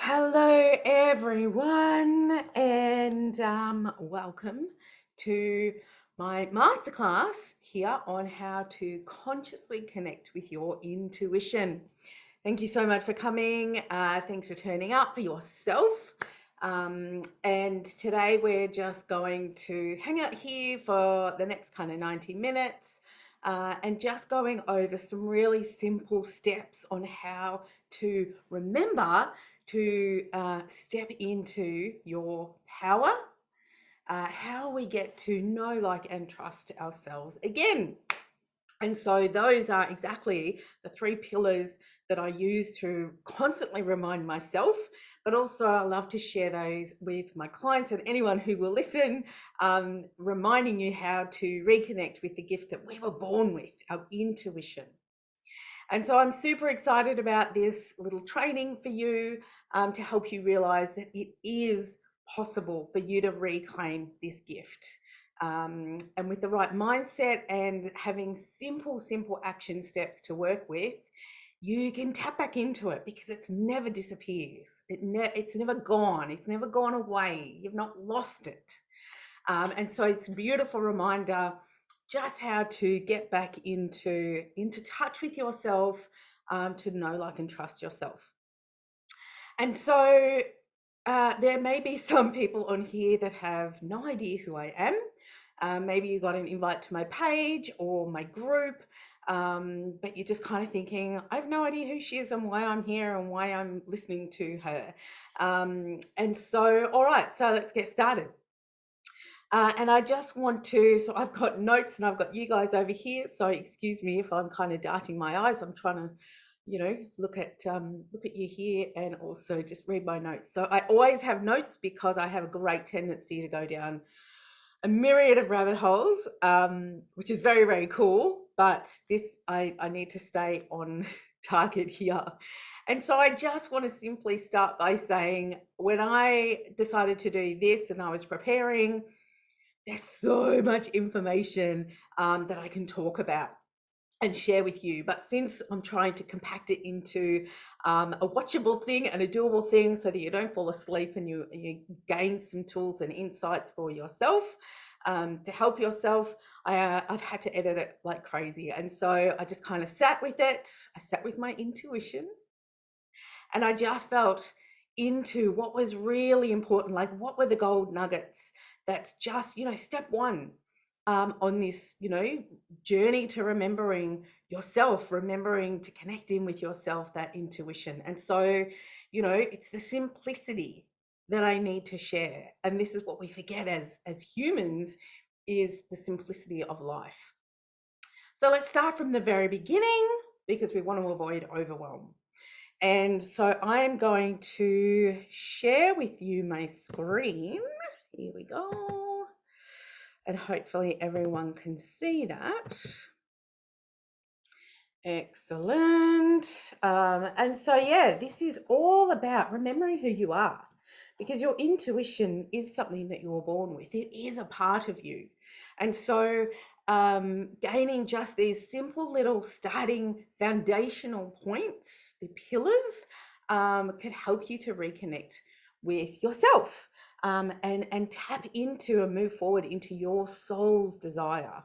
Hello, everyone, and welcome to my masterclass here on how to consciously connect with your intuition. Thank you so much for coming. Thanks for turning up for yourself. And today we're just going to hang out here for the next kind of 90 minutes and just going over some really simple steps on how to remember to step into your power, how we get to know, like, and trust ourselves again. And so those are exactly the three pillars that I use to constantly remind myself, but also I love to share those with my clients and anyone who will listen, reminding you how to reconnect with the gift that we were born with, our intuition. And so I'm super excited about this little training for you to help you realize that it is possible for you to reclaim this gift. And with the right mindset and having simple action steps to work with, you can tap back into it because it's never disappears. It's never gone. It's never gone away. You've not lost it. And so it's a beautiful reminder just how to get back into touch with yourself, to know, like, and trust yourself. And so there may be some people on here that have no idea who I am. Maybe you got an invite to my page or my group, but you're just kind of thinking, I have no idea who she is and why I'm here and why I'm listening to her. And so, all right, so let's get started. And I just want to, so I've got notes and I've got you guys over here. So excuse me if I'm kind of darting my eyes. I'm trying to, look at you here and also just read my notes. So I always have notes because I have a great tendency to go down a myriad of rabbit holes, which is very cool. But I need to stay on target here. And so I just want to simply start by saying, when I decided to do this and I was preparing, there's so much information that I can talk about and share with you. But since I'm trying to compact it into a watchable thing and a doable thing so that you don't fall asleep and you gain some tools and insights for yourself, to help yourself, I've had to edit it like crazy. And so I just kind of sat with it. I sat with my intuition and I just felt into what was really important, like what were the gold nuggets. That's just, step one on this, journey to remembering yourself, remembering to connect in with yourself, that intuition. And so, it's the simplicity that I need to share. And this is what we forget as humans, is the simplicity of life. So let's start from the very beginning because we want to avoid overwhelm. And so I'm going to share with you my screen. Here we go. And hopefully everyone can see that. Excellent. And so, yeah, this is all about remembering who you are, because your intuition is something that you were born with. It is a part of you. And so, gaining just these simple little starting foundational points, the pillars, can help you to reconnect with yourself, and tap into and move forward into your soul's desire.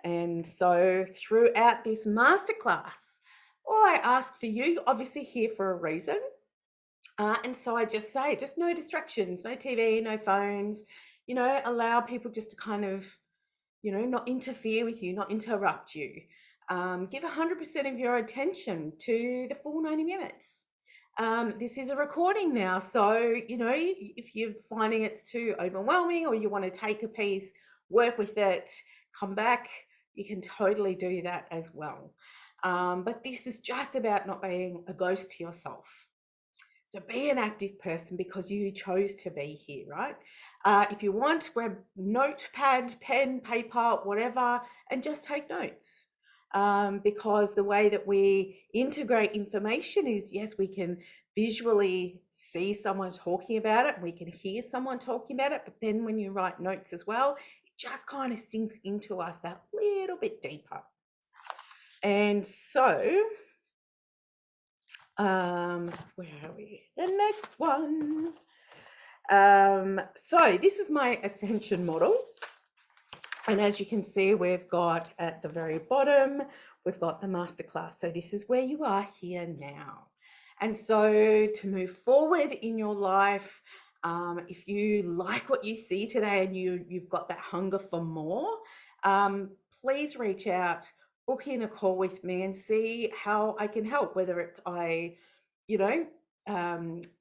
And so throughout this masterclass, all I ask for you, you're obviously here for a reason. And so I just say, just no distractions, no TV, no phones, allow people just to kind of, not interfere with you, not interrupt you. Give 100% of your attention to the full 90 minutes. This is a recording now, so, if you're finding it's too overwhelming or you want to take a piece, work with it, come back, you can totally do that as well. But this is just about not being a ghost to yourself. So be an active person because you chose to be here, right? If you want, grab notepad, pen, paper, whatever, and just take notes. Because the way that we integrate information is, yes, we can visually see someone talking about it, we can hear someone talking about it, but then when you write notes as well, it just kind of sinks into us that little bit deeper. And so Where are we? The next one. So this is my ascension model. And as you can see, we've got at the very bottom, we've got the masterclass. So this is where you are here now. And so to move forward in your life, if you like what you see today and you've got that hunger for more, please reach out, book in a call with me and see how I can help, whether it's you know,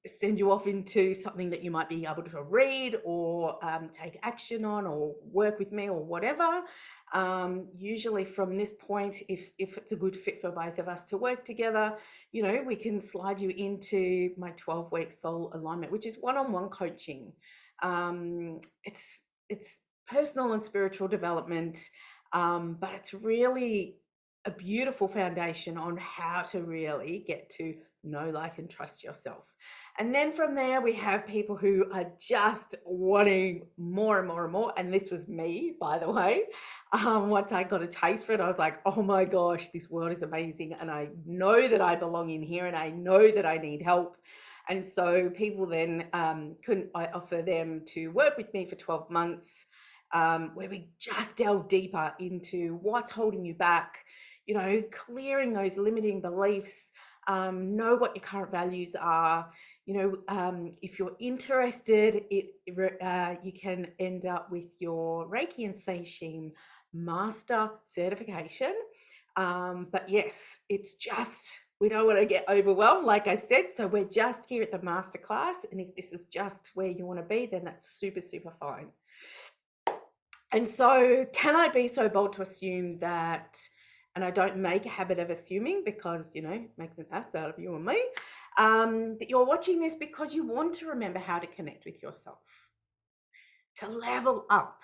send you off into something that you might be able to read or take action on or work with me or whatever. Usually from this point, if it's a good fit for both of us to work together, we can slide you into my 12-week soul alignment, which is one-on-one coaching. It's personal and spiritual development, but it's really a beautiful foundation on how to really get to know, like, and trust yourself. And then from there, we have people who are just wanting more and more and more. And this was me, by the way. Once I got a taste for it, I was like, oh my gosh, this world is amazing. And I know that I belong in here and I know that I need help. And so people then I offer them to work with me for 12 months, where we just delve deeper into what's holding you back, clearing those limiting beliefs, know what your current values are. If you're interested, you can end up with your Reiki and Seishim Master certification. But yes, it's just, we don't want to get overwhelmed, like I said. So we're just here at the masterclass. And if this is just where you want to be, then that's super, super fine. And so can I be so bold to assume that, and I don't make a habit of assuming because, it makes an ass out of you and me, that you're watching this because you want to remember how to connect with yourself, to level up.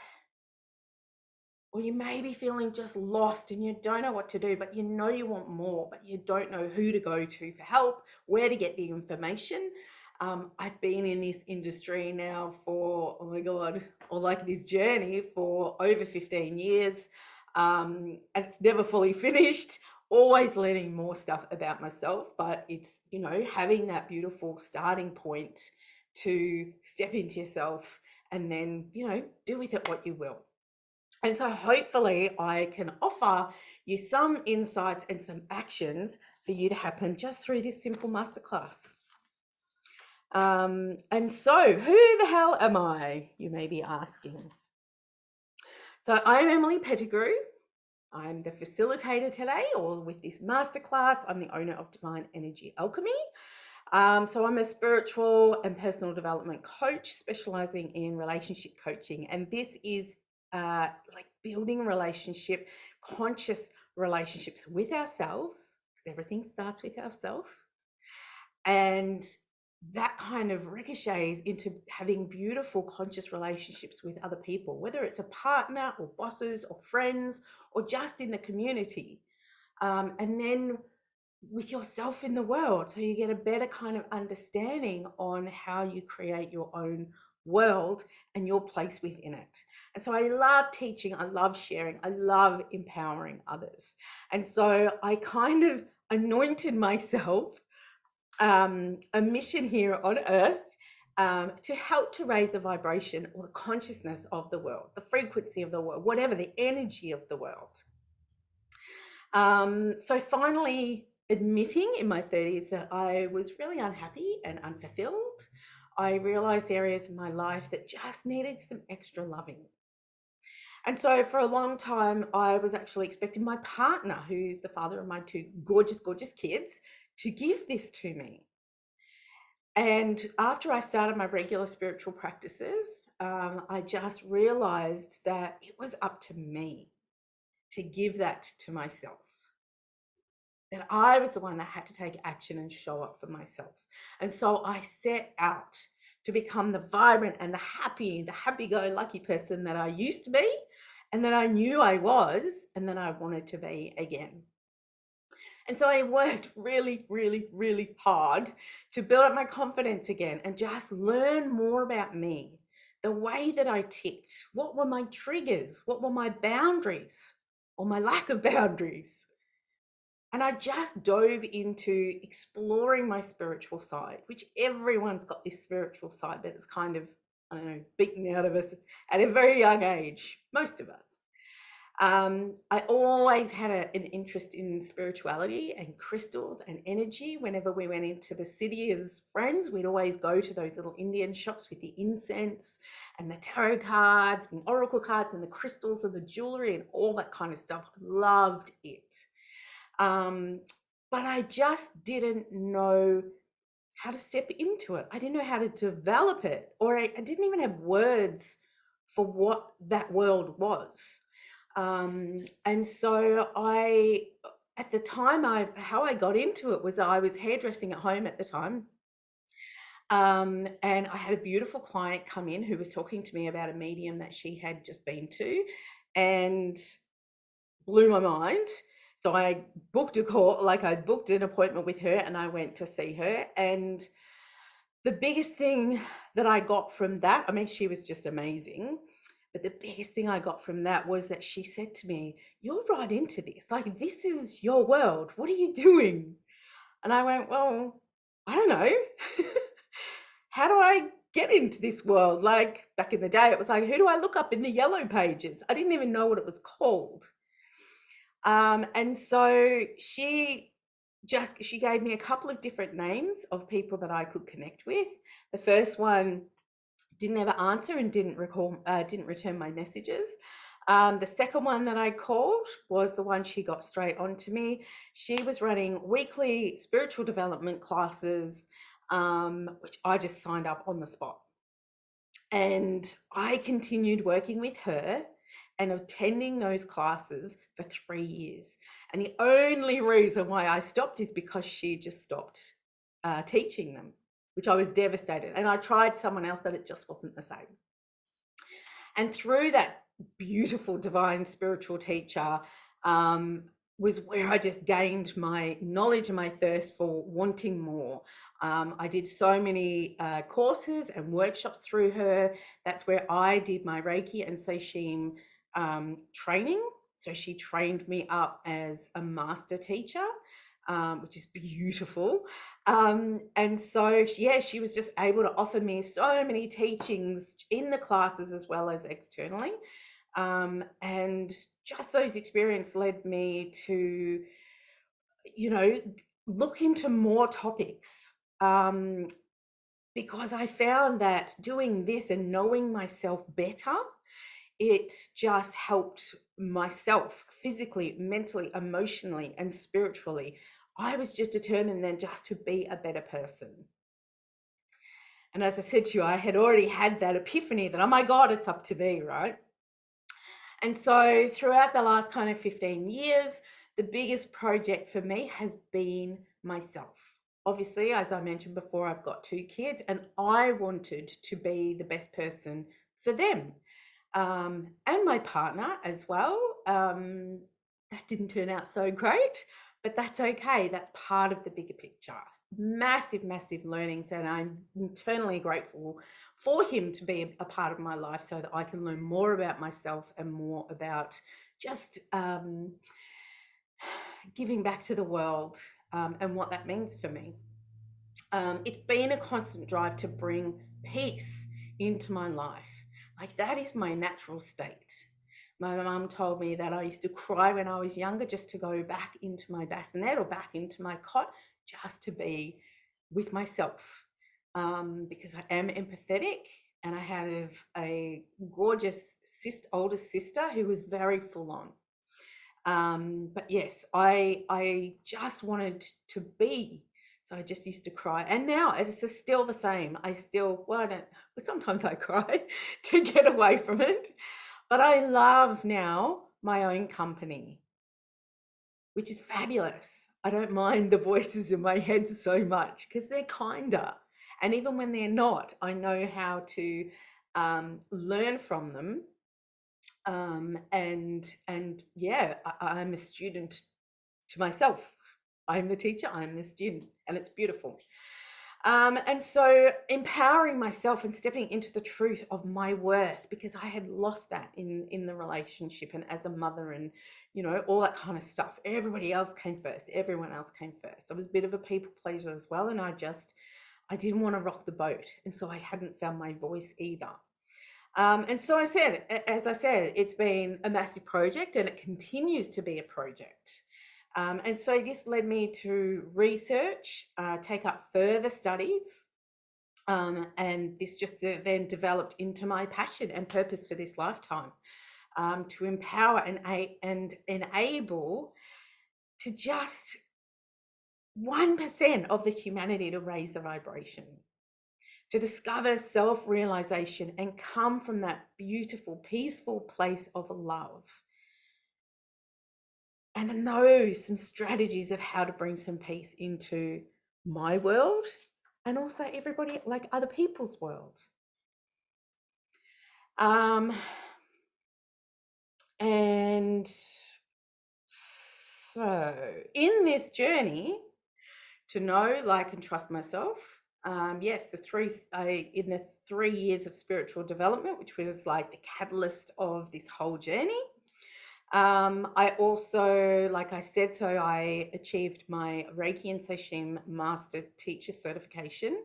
Or you may be feeling just lost and you don't know what to do, but you want more, but you don't know who to go to for help, where to get the information. I've been in this industry now for, oh my God, or like this journey for over 15 years. And it's never fully finished, always learning more stuff about myself, but it's, having that beautiful starting point to step into yourself and then, do with it what you will. And so hopefully I can offer you some insights and some actions for you to happen just through this simple masterclass. And so who the hell am I, you may be asking? So I'm Emily Pettigrew. I'm the facilitator today, or with this masterclass, I'm the owner of Divine Energy Alchemy. So I'm a spiritual and personal development coach specializing in relationship coaching. And this is like building a relationship, conscious relationships with ourselves, because everything starts with ourselves. And that kind of ricochets into having beautiful conscious relationships with other people, whether it's a partner or bosses or friends or just in the community. And then with yourself in the world, so you get a better kind of understanding on how you create your own world and your place within it. And so I love teaching, I love sharing, I love empowering others. And so I kind of anointed myself a mission here on earth, to help to raise the vibration or the consciousness of the world, the frequency of the world, whatever, the energy of the world. So finally admitting in my 30s that I was really unhappy and unfulfilled. I realized areas of my life that just needed some extra loving. And so for a long time, I was actually expecting my partner, who's the father of my two gorgeous, gorgeous kids, to give this to me. And after I started my regular spiritual practices, I just realized that it was up to me to give that to myself. That I was the one that had to take action and show up for myself. And so I set out to become the vibrant and the happy-go-lucky person that I used to be, and that I knew I was, and that I wanted to be again. And so I worked really, really, really hard to build up my confidence again and just learn more about me, the way that I ticked, what were my triggers, what were my boundaries or my lack of boundaries. And I just dove into exploring my spiritual side, which everyone's got this spiritual side, but it's kind of, I don't know, beaten out of us at a very young age, most of us. I always had an interest in spirituality and crystals and energy. Whenever we went into the city as friends, we'd always go to those little Indian shops with the incense and the tarot cards and oracle cards and the crystals and the jewelry and all that kind of stuff. Loved it. But I just didn't know how to step into it. I didn't know how to develop it, or I didn't even have words for what that world was. And so at the time, how I got into it was I was hairdressing at home at the time. And I had a beautiful client come in who was talking to me about a medium that she had just been to and blew my mind. So I booked a call, like I booked an appointment with her and I went to see her. And the biggest thing that I got from that, I mean, she was just amazing. But the biggest thing I got from that was that she said to me, "You're right into this. Like, this is your world. What are you doing?" And I went, "Well, I don't know. How do I get into this world?" Like, back in the day, it was like, who do I look up in the yellow pages? I didn't even know what it was called. And so she gave me a couple of different names of people that I could connect with. The first one didn't ever answer and didn't return my messages. The second one that I called was the one she got straight onto me. She was running weekly spiritual development classes, which I just signed up on the spot. And I continued working with her and attending those classes for 3 years. And the only reason why I stopped is because she just stopped teaching them, which I was devastated. And I tried someone else, but it just wasn't the same. And through that beautiful divine spiritual teacher was where I just gained my knowledge and my thirst for wanting more. I did so many courses and workshops through her. That's where I did my Reiki and Seishim training. So she trained me up as a master teacher, which is beautiful. And so, yeah, she was just able to offer me so many teachings in the classes as well as externally. And just those experiences led me to, look into more topics. Because I found that doing this and knowing myself better, it just helped myself physically, mentally, emotionally, and spiritually. I was just determined then just to be a better person. And as I said to you, I had already had that epiphany that, oh my God, it's up to me, right? And so throughout the last kind of 15 years, the biggest project for me has been myself. Obviously, as I mentioned before, I've got 2 kids and I wanted to be the best person for them. And my partner as well. That didn't turn out so great, but that's okay. That's part of the bigger picture. Massive, massive learnings, and I'm eternally grateful for him to be a part of my life so that I can learn more about myself and more about just giving back to the world and what that means for me. It's been a constant drive to bring peace into my life. Like, that is my natural state. My mum told me that I used to cry when I was younger just to go back into my bassinet or back into my cot just to be with myself, because I am empathetic and I have a gorgeous older sister who was very full on. But yes, I just wanted to be. So I just used to cry. And now it's just still the same. Sometimes I cry to get away from it. But I love now my own company, which is fabulous. I don't mind the voices in my head so much because they're kinder. And even when they're not, I know how to learn from them. And yeah, I'm a student to myself. I'm the teacher, I'm the student, and it's beautiful. And so empowering myself and stepping into the truth of my worth, because I had lost that in the relationship and as a mother, and all that kind of stuff. Everybody else came first. Everyone else came first. I was a bit of a people pleaser as well, and I didn't want to rock the boat, and so I hadn't found my voice either. And so as I said, it's been a massive project, and it continues to be a project. And so this led me to research, take up further studies, and this just then developed into my passion and purpose for this lifetime, to empower and enable to just 1% of the humanity to raise the vibration, to discover self-realization and come from that beautiful, peaceful place of love. And know some strategies of how to bring some peace into my world and also everybody, like other people's world. And so in this journey to know, like, and trust myself, yes, in the 3 years of spiritual development, which was like the catalyst of this whole journey. I also, like I said, so I achieved my Reiki and Seishim Master Teacher certification.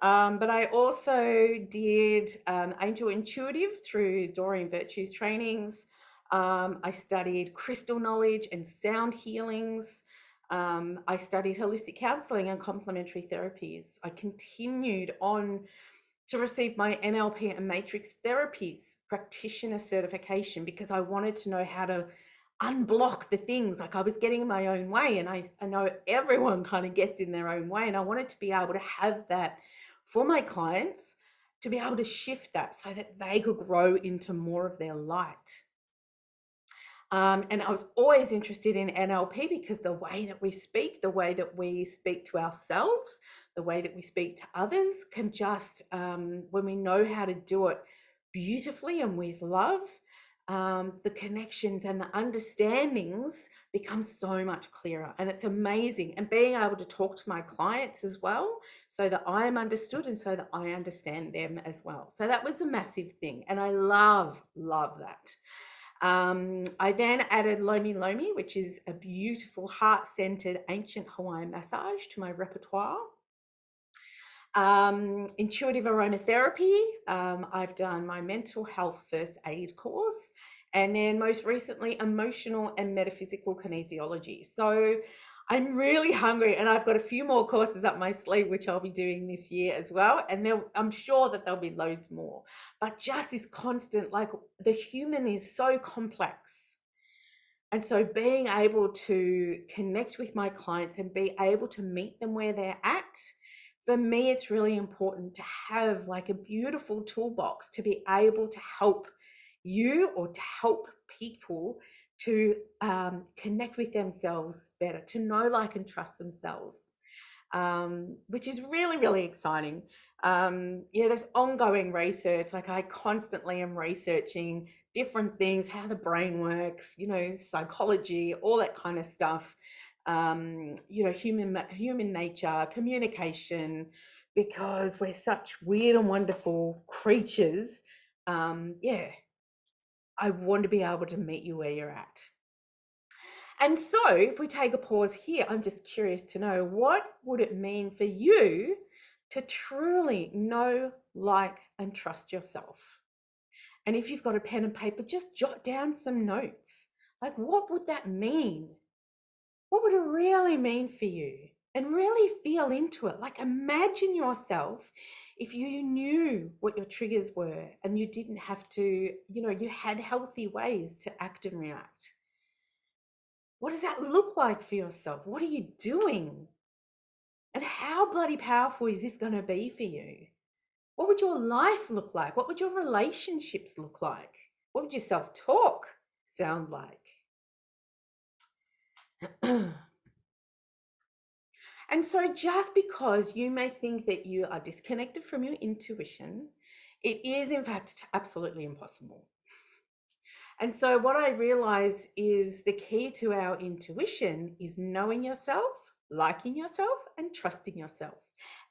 But I also did Angel Intuitive through Doreen Virtue's trainings. I studied crystal knowledge and sound healings. I studied holistic counseling and complementary therapies. I continued on to receive my NLP and matrix therapies practitioner certification because I wanted to know how to unblock the things. Like, I was getting in my own way, and I know everyone kind of gets in their own way, and I wanted to be able to have that for my clients, to be able to shift that so that they could grow into more of their light. And I was always interested in NLP because the way that we speak to ourselves, the way that we speak to others can just, when we know how to do it beautifully and with love, the connections and the understandings become so much clearer, and it's amazing. And being able to talk to my clients as well, so that I am understood and so that I understand them as well. So that was a massive thing, and I love that. I then added Lomi Lomi, which is a beautiful heart-centered ancient Hawaiian massage, to my repertoire. Intuitive aromatherapy. I've done my mental health first aid course, and then most recently emotional and metaphysical kinesiology. So I'm really hungry, and I've got a few more courses up my sleeve which I'll be doing this year as well, and I'm sure that there'll be loads more. But just this constant, like, the human is so complex. And so being able to connect with my clients and be able to meet them where they're at, for me, it's really important to have like a beautiful toolbox to be able to help you or to help people to connect with themselves better, to know, like, and trust themselves, which is really, really exciting. There's ongoing research. Like, I constantly am researching different things, how the brain works, psychology, all that kind of stuff. Human nature, communication, because we're such weird and wonderful creatures. I want to be able to meet you where you're at. And so if we take a pause here, I'm just curious to know, what would it mean for you to truly know, like, and trust yourself? And if you've got a pen and paper, just jot down some notes. Like, what would that mean? What would it really mean for you? And really feel into it. Like, imagine yourself if you knew what your triggers were and you didn't have to, you had healthy ways to act and react. What does that look like for yourself? What are you doing? And how bloody powerful is this going to be for you? What would your life look like? What would your relationships look like? What would your self-talk sound like? And so just because you may think that you are disconnected from your intuition, it is in fact absolutely impossible. And so what I realized is the key to our intuition is knowing yourself, liking yourself, and trusting yourself.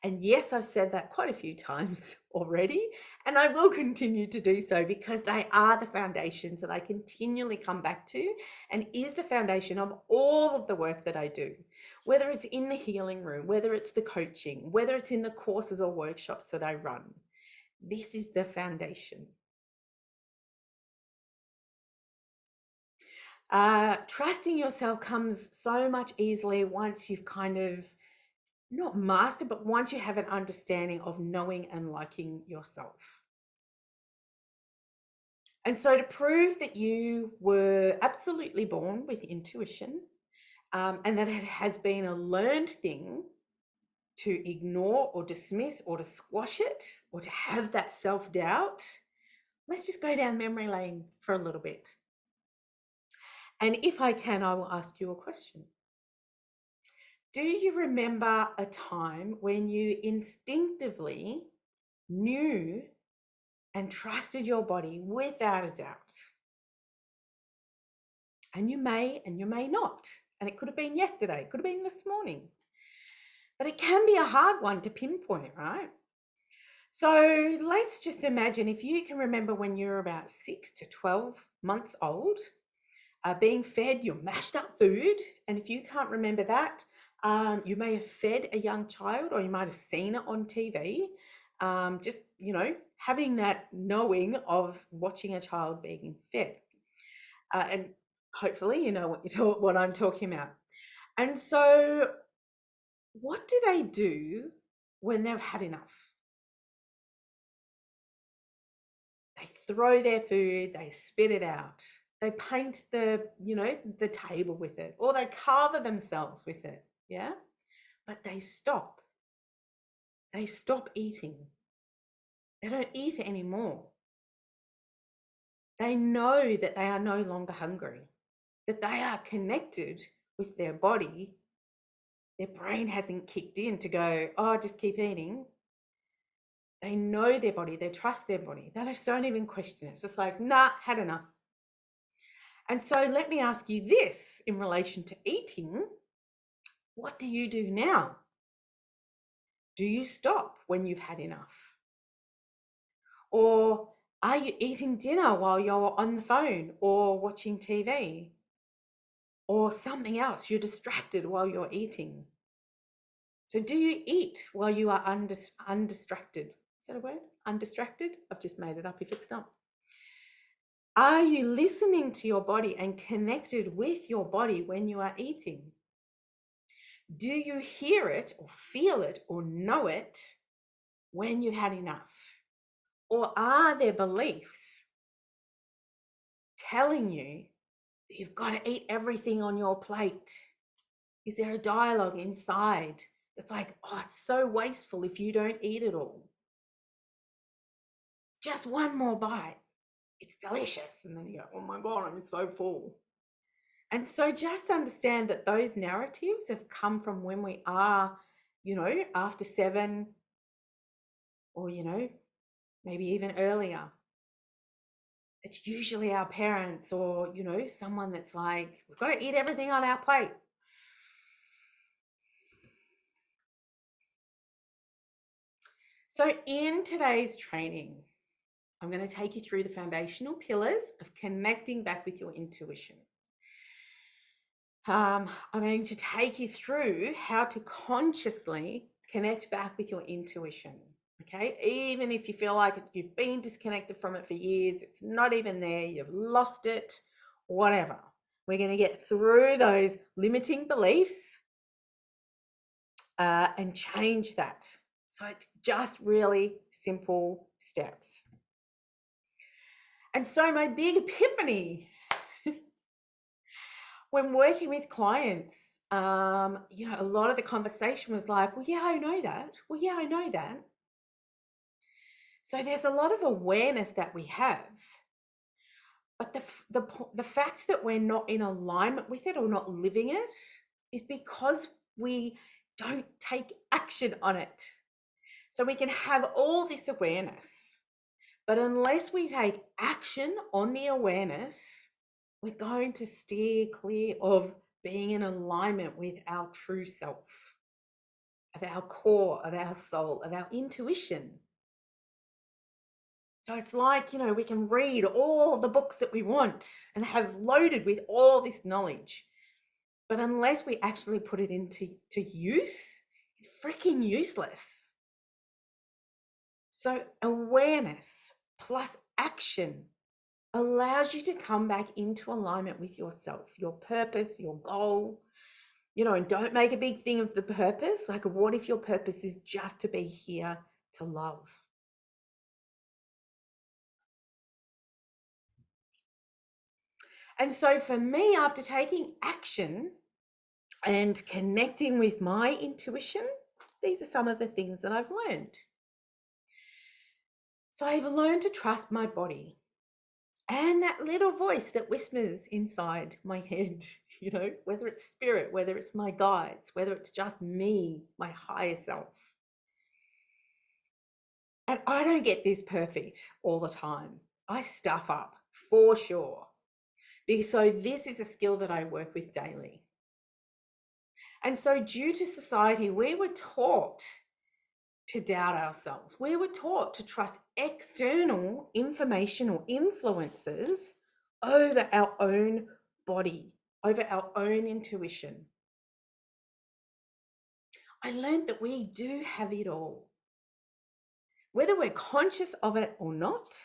And yes, I've said that quite a few times already, and I will continue to do so because they are the foundations that I continually come back to and is the foundation of all of the work that I do, whether it's in the healing room, whether it's the coaching, whether it's in the courses or workshops that I run. This is the foundation. Trusting yourself comes so much easily once you've kind of not mastered, but once you have an understanding of knowing and liking yourself. And so to prove that you were absolutely born with intuition, and that it has been a learned thing to ignore or dismiss or to squash it or to have that self-doubt, let's just go down memory lane for a little bit. And if I can, I will ask you a question. Do you remember a time when you instinctively knew and trusted your body without a doubt? And you may not. And it could have been yesterday, it could have been this morning. But it can be a hard one to pinpoint, right? So let's just imagine if you can remember when you're about 6 to 12 months old, being fed your mashed up food. And if you can't remember that, you may have fed a young child or you might have seen it on TV. Just, having that knowing of watching a child being fed. And hopefully you know what I'm talking about. And so what do they do when they've had enough? They throw their food, they spit it out. They paint the table with it, or they carve themselves with it. Yeah. But they stop. They stop eating. They don't eat it anymore. They know that they are no longer hungry, that they are connected with their body. Their brain hasn't kicked in to go, oh, just keep eating. They know their body, they trust their body. They just don't even question it. It's just like, nah, had enough. And so let me ask you this in relation to eating. What do you do now? Do you stop when you've had enough? Or are you eating dinner while you're on the phone or watching TV? Or something else, you're distracted while you're eating. So do you eat while you are undistracted? Is that a word? Undistracted? I've just made it up if it's not. Are you listening to your body and connected with your body when you are eating? Do you hear it or feel it or know it when you've had enough? Or are there beliefs telling you that you've got to eat everything on your plate? Is there a dialogue inside that's like, oh, it's so wasteful if you don't eat it all? Just one more bite. It's delicious. And then you go, oh my God, I'm so full. And so just understand that those narratives have come from when we are, after 7 or, maybe even earlier. It's usually our parents or, someone that's like, we've got to eat everything on our plate. So in today's training, I'm going to take you through the foundational pillars of connecting back with your intuition. I'm going to take you through how to consciously connect back with your intuition. Okay, even if you feel like you've been disconnected from it for years, it's not even there, you've lost it, whatever. We're going to get through those limiting beliefs and change that. So it's just really simple steps. And so my big epiphany when working with clients, a lot of the conversation was like, well, yeah, I know that. Well, yeah, I know that. So there's a lot of awareness that we have, but the fact that we're not in alignment with it or not living it is because we don't take action on it. So we can have all this awareness, but unless we take action on the awareness, we're going to steer clear of being in alignment with our true self, of our core, of our soul, of our intuition. So it's like, we can read all the books that we want and have loaded with all this knowledge. But unless we actually put it into use, it's freaking useless. So awareness plus action allows you to come back into alignment with yourself, your purpose, your goal, and don't make a big thing of the purpose. Like, what if your purpose is just to be here to love? And so for me, after taking action and connecting with my intuition, these are some of the things that I've learned. So I've learned to trust my body and that little voice that whispers inside my head, whether it's spirit, whether it's my guides, whether it's just me, my higher self. And I don't get this perfect all the time. I stuff up for sure. So this is a skill that I work with daily. And so due to society, we were taught to doubt ourselves. We were taught to trust external information or influences over our own body, over our own intuition. I learned that we do have it all. Whether we're conscious of it or not,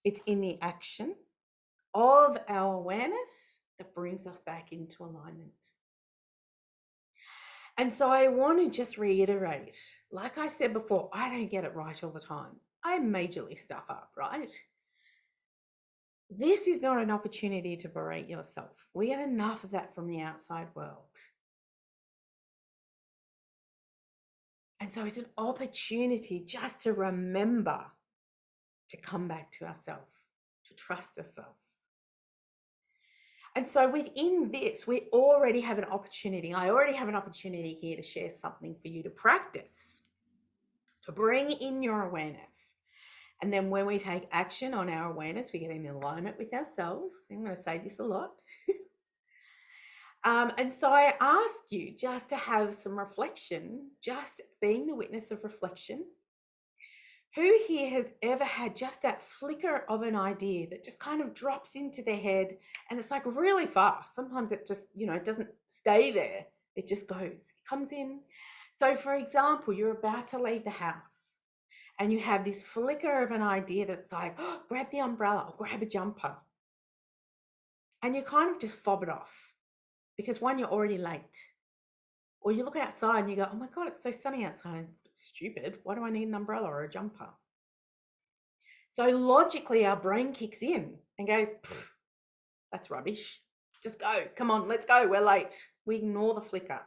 it's in the action of our awareness that brings us back into alignment. And so I want to just reiterate, like I said before, I don't get it right all the time. I majorly stuff up, right? This is not an opportunity to berate yourself. We get enough of that from the outside world. And so it's an opportunity just to remember to come back to ourselves, to trust ourselves. And so within this, we already have an opportunity. I already have an opportunity here to share something for you to practice, to bring in your awareness. And then when we take action on our awareness, we get in alignment with ourselves. I'm going to say this a lot. And so I ask you just to have some reflection, just being the witness of reflection. Who here has ever had just that flicker of an idea that just kind of drops into their head and it's like really fast? Sometimes it just, doesn't stay there. It just goes, it comes in. So for example, you're about to leave the house and you have this flicker of an idea that's like, oh, grab the umbrella or grab a jumper. And you kind of just fob it off because one, you're already late. Or you look outside and you go, oh my God, it's so sunny outside. Stupid. Why do I need an umbrella or a jumper? So logically, our brain kicks in and goes, that's rubbish. Just go. Come on, let's go. We're late. We ignore the flicker.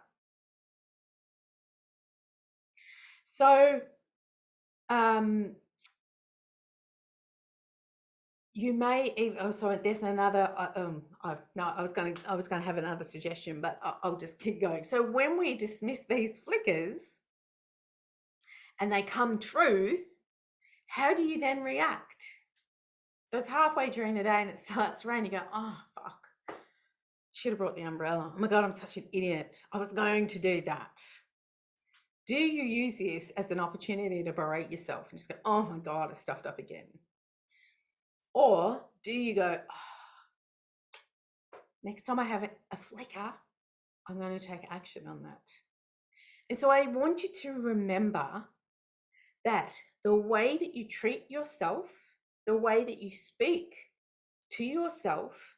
So you may even, there's another, I was going to have another suggestion, but I'll just keep going. So when we dismiss these flickers and they come true, how do you then react? So it's halfway during the day and it starts raining. You go, oh, fuck. Should have brought the umbrella. Oh my God, I'm such an idiot. I was going to do that. Do you use this as an opportunity to berate yourself and just go, oh my God, I stuffed up again? Or do you go, oh, next time I have a flicker, I'm going to take action on that? And so I want you to remember that the way that you treat yourself, the way that you speak to yourself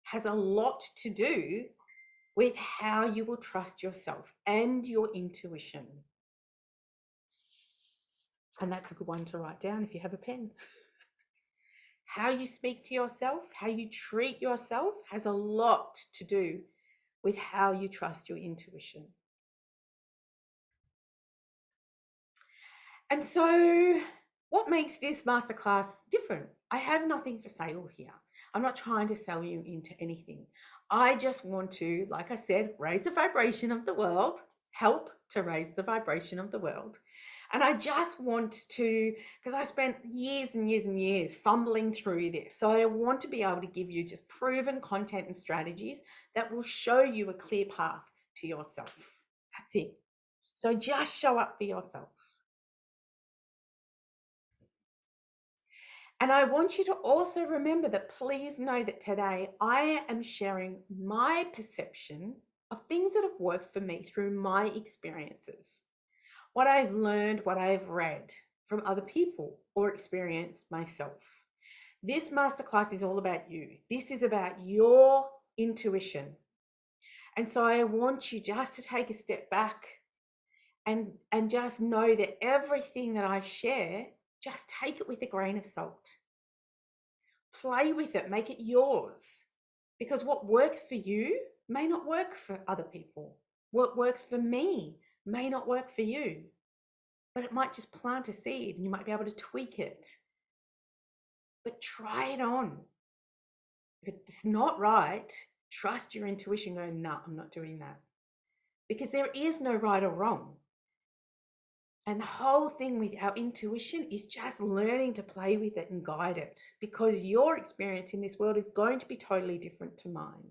has a lot to do with how you will trust yourself and your intuition. And that's a good one to write down if you have a pen. How you speak to yourself, how you treat yourself has a lot to do with how you trust your intuition. And so what makes this masterclass different? I have nothing for sale here. I'm not trying to sell you into anything. I just want to, like I said, raise the vibration of the world, help to raise the vibration of the world. And I just want to, because I spent years and years and years fumbling through this. So I want to be able to give you just proven content and strategies that will show you a clear path to yourself. That's it. So just show up for yourself. And I want you to also remember that, please know that today I am sharing my perception of things that have worked for me through my experiences, what I've learned, what I've read from other people or experienced myself. This masterclass is all about you. This is about your intuition. And so I want you just to take a step back and just know that everything that I share, just take it with a grain of salt. Play with it, make it yours. Because what works for you may not work for other people. What works for me may not work for you. But it might just plant a seed and you might be able to tweak it. But try it on. If it's not right, trust your intuition, go, no, I'm not doing that. Because there is no right or wrong. And the whole thing with our intuition is just learning to play with it and guide it, because your experience in this world is going to be totally different to mine.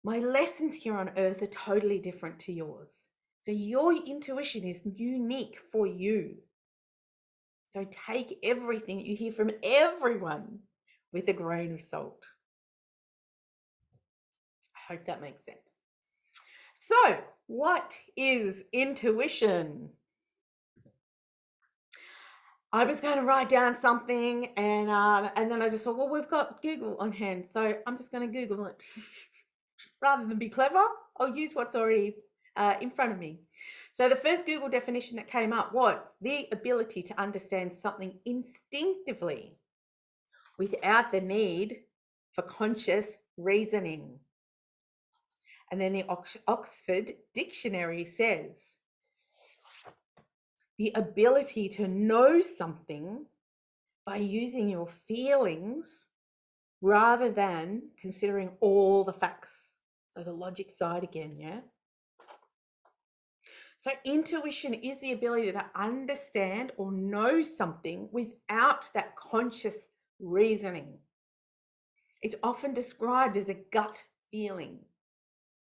My lessons here on earth are totally different to yours. So your intuition is unique for you. So take everything that you hear from everyone with a grain of salt. I hope that makes sense. So, what is intuition? I was going to write down something, and then I just thought, well, we've got Google on hand, so I'm just going to Google it. Rather than be clever, I'll use what's already in front of me. So the first Google definition that came up was the ability to understand something instinctively without the need for conscious reasoning. And then the Oxford Dictionary says the ability to know something by using your feelings rather than considering all the facts. So the logic side again, yeah? So intuition is the ability to understand or know something without that conscious reasoning. It's often described as a gut feeling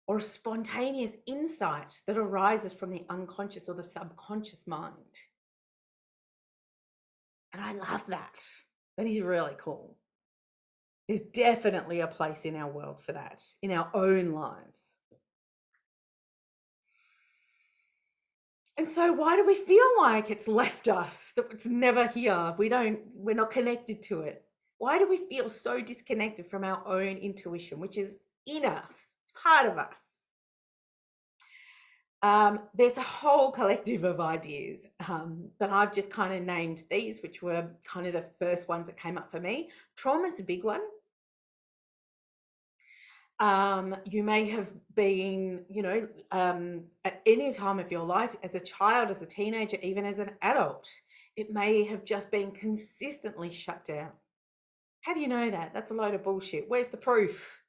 or a spontaneous insight that arises from the unconscious or the subconscious mind. And I love that. That is really cool. There's definitely a place in our world for that, in our own lives. And so why do we feel like it's left us, that it's never here? We're not connected to it. Why do we feel so disconnected from our own intuition, which is in us, part of us? There's a whole collective of ideas, but I've just kind of named these, which were kind of the first ones that came up for me. Trauma's a big one. You may have been, at any time of your life, as a child, as a teenager, even as an adult, it may have just been consistently shut down. How do you know that? That's a load of bullshit. Where's the proof?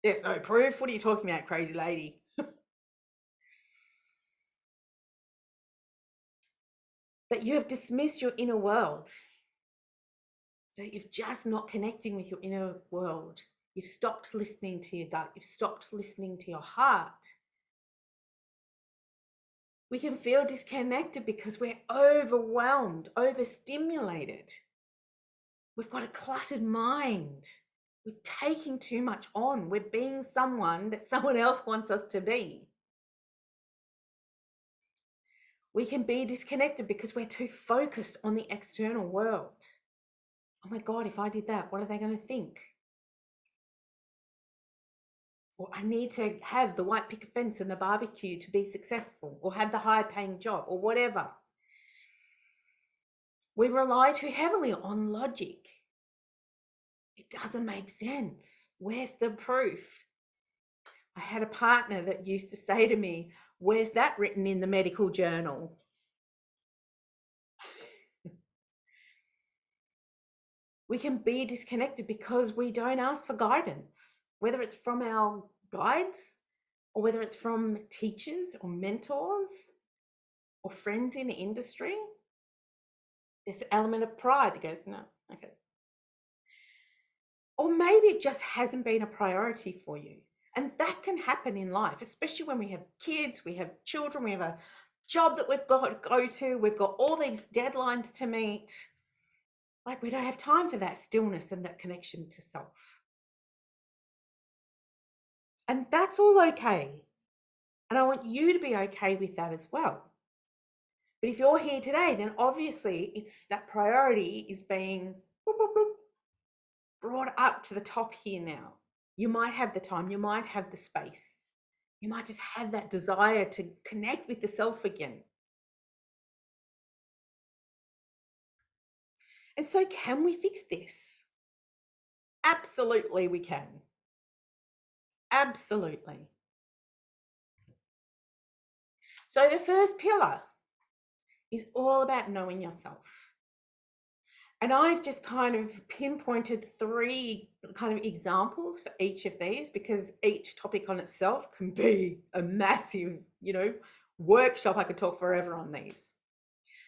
There's no proof. What are you talking about, crazy lady? That you have dismissed your inner world. So you're just not connecting with your inner world. You've stopped listening to your gut. You've stopped listening to your heart. We can feel disconnected because we're overwhelmed, overstimulated. We've got a cluttered mind. We're taking too much on. We're being someone that someone else wants us to be. We can be disconnected because we're too focused on the external world. Oh my God, if I did that, what are they going to think? Or I need to have the white picket fence and the barbecue to be successful, or have the high paying job, or whatever. We rely too heavily on logic. It doesn't make sense. Where's the proof? I had a partner that used to say to me, where's that written in the medical journal? We can be disconnected because we don't ask for guidance, whether it's from our guides or whether it's from teachers or mentors. or friends in the industry, there's an element of pride that goes, no, okay. Or maybe it just hasn't been a priority for you. And that can happen in life, especially when we have kids, we have children, we have a job that we've got to go to, we've got all these deadlines to meet. Like, we don't have time for that stillness and that connection to self. And that's all okay. And I want you to be okay with that as well. But if you're here today, then obviously it's that priority is being brought up to the top here now. You might have the time, you might have the space, you might just have that desire to connect with the self again. And so, can we fix this? Absolutely, we can. Absolutely. So, the first pillar is all about knowing yourself. And I've just kind of pinpointed 3 kind of examples for each of these, because each topic on itself can be a massive, workshop. I could talk forever on these.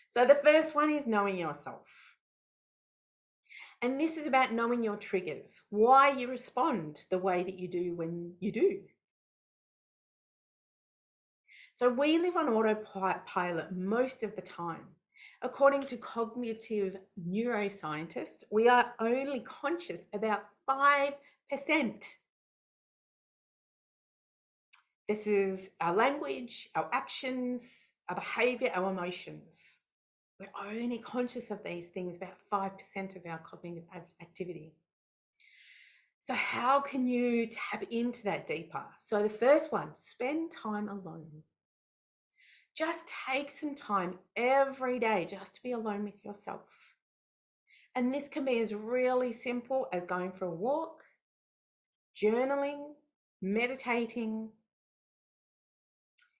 So the first one is knowing yourself. And this is about knowing your triggers, why you respond the way that you do when you do. So we live on autopilot most of the time. According to cognitive neuroscientists, we are only conscious about 5%. This is our language, our actions, our behavior, our emotions. We're only conscious of these things about 5% of our cognitive activity. So how can you tap into that deeper? So the first one, spend time alone. Just take some time every day just to be alone with yourself. And this can be as really simple as going for a walk, journaling, meditating.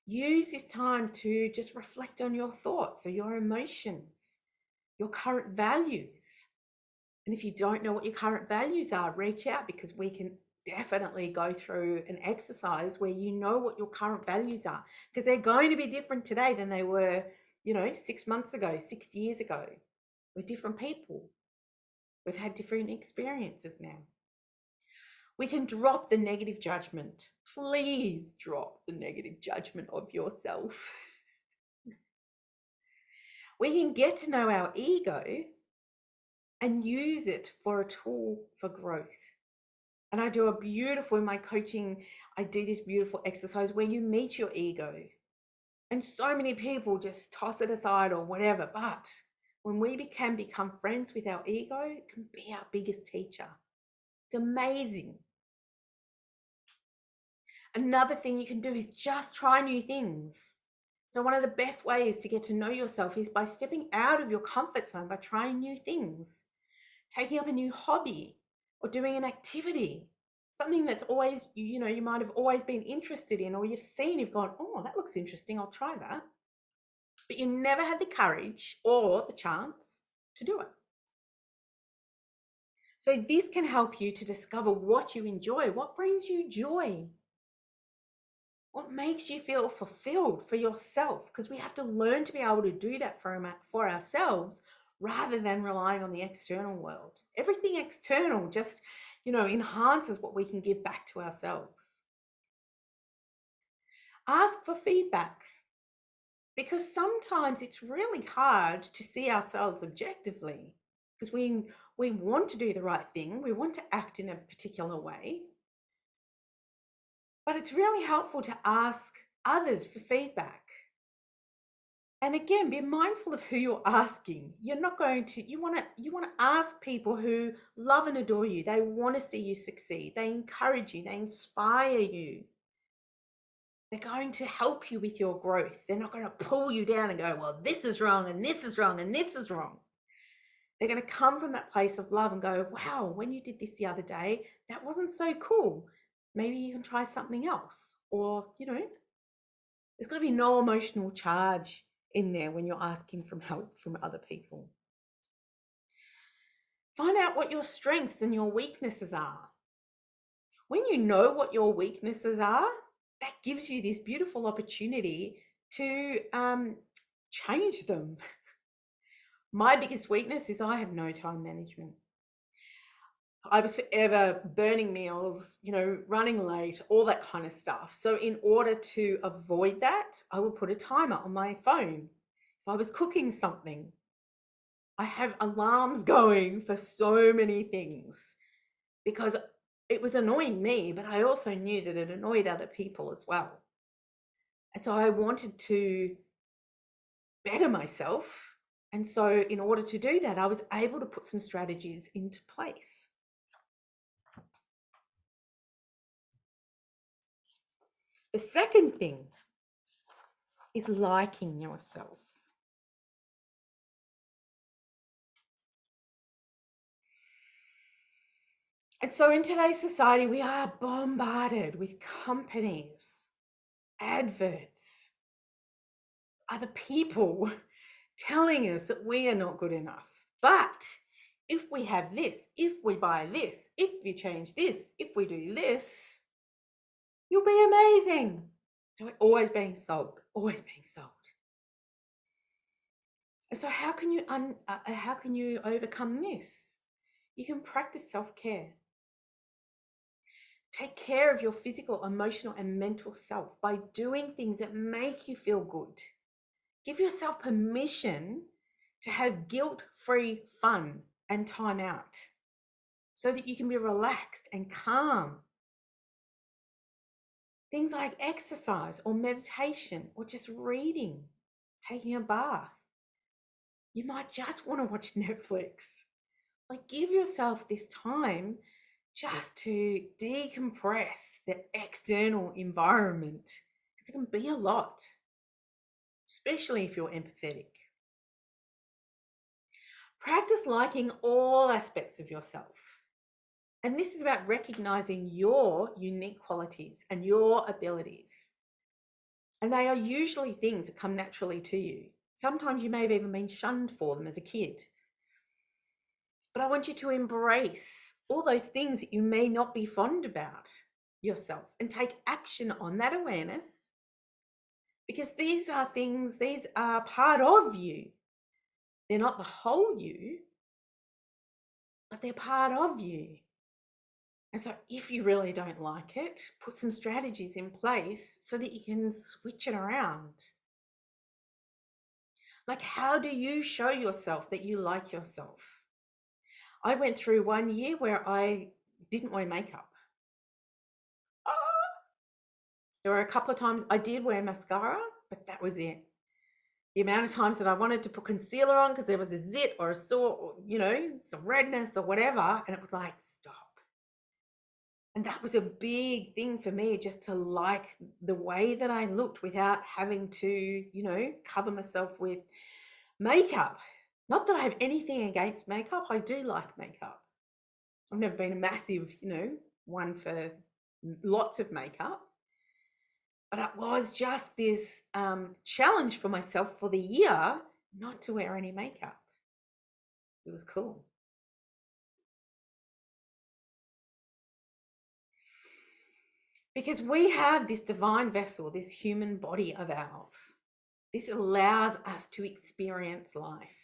Use this time to just reflect on your thoughts or your emotions, your current values. And if you don't know what your current values are, reach out, because we can definitely go through an exercise where you know what your current values are, because they're going to be different today than they were, 6 months ago, 6 years ago. We're different people. We've had different experiences now. We can drop the negative judgment. Please drop the negative judgment of yourself. We can get to know our ego and use it for a tool for growth. And I do in my coaching, I do this beautiful exercise where you meet your ego. And so many people just toss it aside or whatever. But when we can become friends with our ego, it can be our biggest teacher. It's amazing. Another thing you can do is just try new things. So one of the best ways to get to know yourself is by stepping out of your comfort zone, by trying new things, taking up a new hobby, or doing an activity, something that's always, you might have always been interested in, or you've seen, you've gone, oh, that looks interesting, I'll try that. But you never had the courage or the chance to do it. So this can help you to discover what you enjoy, what brings you joy, what makes you feel fulfilled for yourself, because we have to learn to be able to do that for ourselves rather than relying on the external world. Everything external just, enhances what we can give back to ourselves. Ask for feedback, because sometimes it's really hard to see ourselves objectively, because we want to do the right thing, we want to act in a particular way. But it's really helpful to ask others for feedback. And again, be mindful of who you're asking. You want to ask people who love and adore you. They want to see you succeed. They encourage you. They inspire you. They're going to help you with your growth. They're not going to pull you down and go, well, this is wrong and this is wrong and this is wrong. They're going to come from that place of love and go, wow, when you did this the other day, that wasn't so cool. Maybe you can try something else. Or, there's got to be no emotional charge in there when you're asking for help from other people. Find out what your strengths and your weaknesses are. When you know what your weaknesses are, that gives you this beautiful opportunity to change them. My biggest weakness is I have no time management. I was forever burning meals, running late, all that kind of stuff. So in order to avoid that, I would put a timer on my phone. If I was cooking something, I have alarms going for so many things because it was annoying me, but I also knew that it annoyed other people as well. And so I wanted to better myself. And so in order to do that, I was able to put some strategies into place. The second thing is liking yourself. And so in today's society, we are bombarded with companies, adverts, other people telling us that we are not good enough. But if we have this, if we buy this, if we change this, if we do this, you'll be amazing. So we're always being sold, always being sold. So how can you overcome this? You can practice self-care. Take care of your physical, emotional, and mental self by doing things that make you feel good. Give yourself permission to have guilt-free fun and time out so that you can be relaxed and calm. Things like exercise or meditation or just reading, taking a bath. You might just want to watch Netflix. Like, give yourself this time just to decompress the external environment because it can be a lot, especially if you're empathetic. Practice liking all aspects of yourself. And this is about recognizing your unique qualities and your abilities. And they are usually things that come naturally to you. Sometimes you may have even been shunned for them as a kid. But I want you to embrace all those things that you may not be fond about yourself and take action on that awareness, because these are part of you. They're not the whole you, but they're part of you. And so if you really don't like it, put some strategies in place so that you can switch it around. Like, how do you show yourself that you like yourself? I went through 1 year where I didn't wear makeup. There were a couple of times I did wear mascara, but that was it. The amount of times that I wanted to put concealer on because there was a zit or a sore, or, some redness or whatever, and it was like, stop. And that was a big thing for me, just to like the way that I looked without having to, cover myself with makeup. Not that I have anything against makeup. I do like makeup. I've never been a massive, one for lots of makeup. But it was just this challenge for myself for the year not to wear any makeup. It was cool. Because we have this divine vessel, this human body of ours. This allows us to experience life,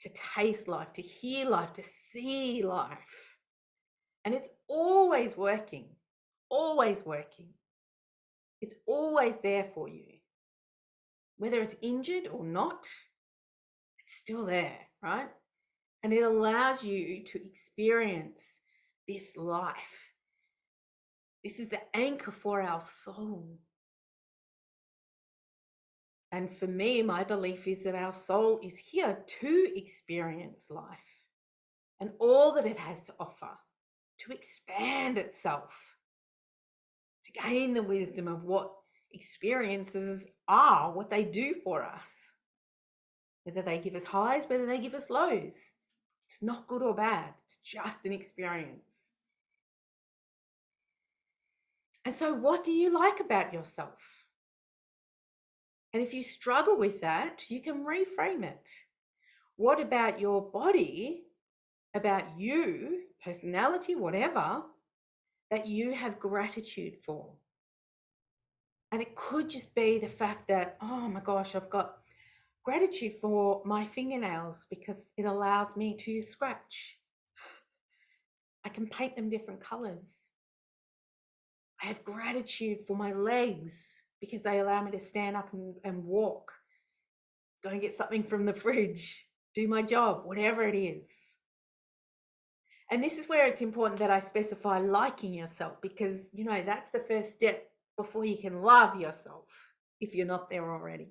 to taste life, to hear life, to see life. And it's always working, always working. It's always there for you. Whether it's injured or not, it's still there, right? And it allows you to experience this life. This is the anchor for our soul. And for me, my belief is that our soul is here to experience life and all that it has to offer, to expand itself, to gain the wisdom of what experiences are, what they do for us, whether they give us highs, whether they give us lows. It's not good or bad. It's just an experience. And so what do you like about yourself? And if you struggle with that, you can reframe it. What about your body, about you, personality, whatever, that you have gratitude for? And it could just be the fact that, oh my gosh, I've got Gratitude for my fingernails because it allows me to scratch. I can paint them different colors. I have gratitude for my legs because they allow me to stand up and walk, go and get something from the fridge, do my job, whatever it is. And this is where it's important that I specify liking yourself because, that's the first step before you can love yourself if you're not there already.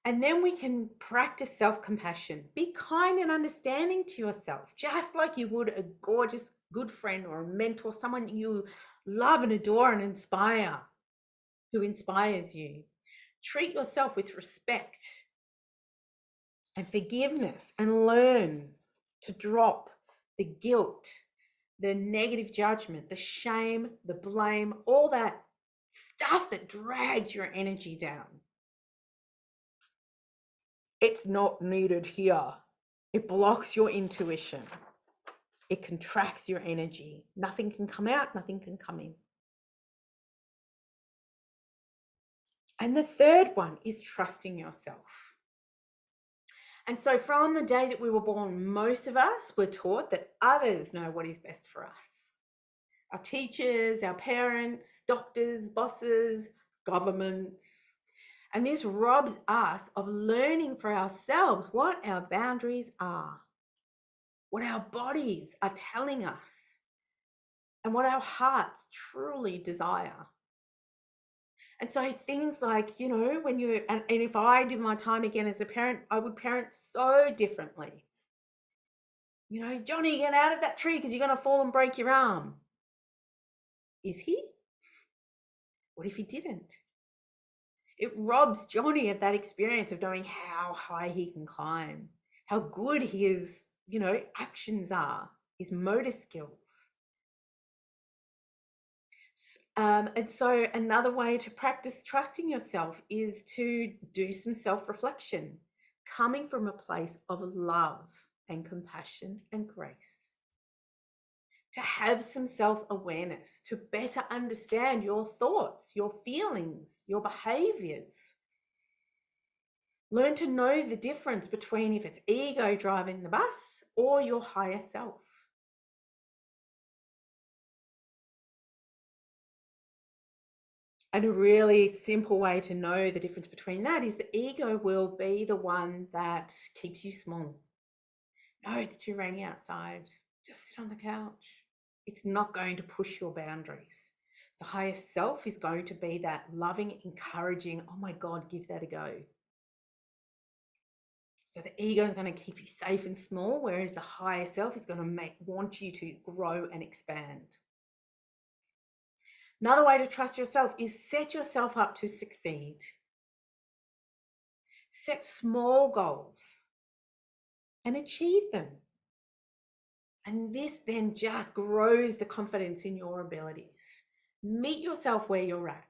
And then we can practice self-compassion. Be kind and understanding to yourself, just like you would a gorgeous good friend or a mentor, someone you love and adore and inspire, who inspires you. Treat yourself with respect and forgiveness and learn to drop the guilt, the negative judgment, the shame, the blame, all that stuff that drags your energy down. It's not needed here. It blocks your intuition. It contracts your energy. Nothing can come out, nothing can come in. And the third one is trusting yourself. And so from the day that we were born, most of us were taught that others know what is best for us. Our teachers, our parents, doctors, bosses, governments. And this robs us of learning for ourselves what our boundaries are, what our bodies are telling us, and what our hearts truly desire. And so things like, when and if I did my time again as a parent, I would parent so differently. Johnny, get out of that tree because you're going to fall and break your arm. Is he? What if he didn't? It robs Johnny of that experience of knowing how high he can climb, how good his, actions are, his motor skills. And so another way to practice trusting yourself is to do some self-reflection, coming from a place of love and compassion and grace. To have some self-awareness, to better understand your thoughts, your feelings, your behaviors. Learn to know the difference between if it's ego driving the bus or your higher self. And a really simple way to know the difference between that is the ego will be the one that keeps you small. No, it's too rainy outside. Just sit on the couch. It's not going to push your boundaries. The higher self is going to be that loving, encouraging, oh my God, give that a go. So the ego is going to keep you safe and small, whereas the higher self is going to want you to grow and expand. Another way to trust yourself is set yourself up to succeed. Set small goals and achieve them. And this then just grows the confidence in your abilities. Meet yourself where you're at.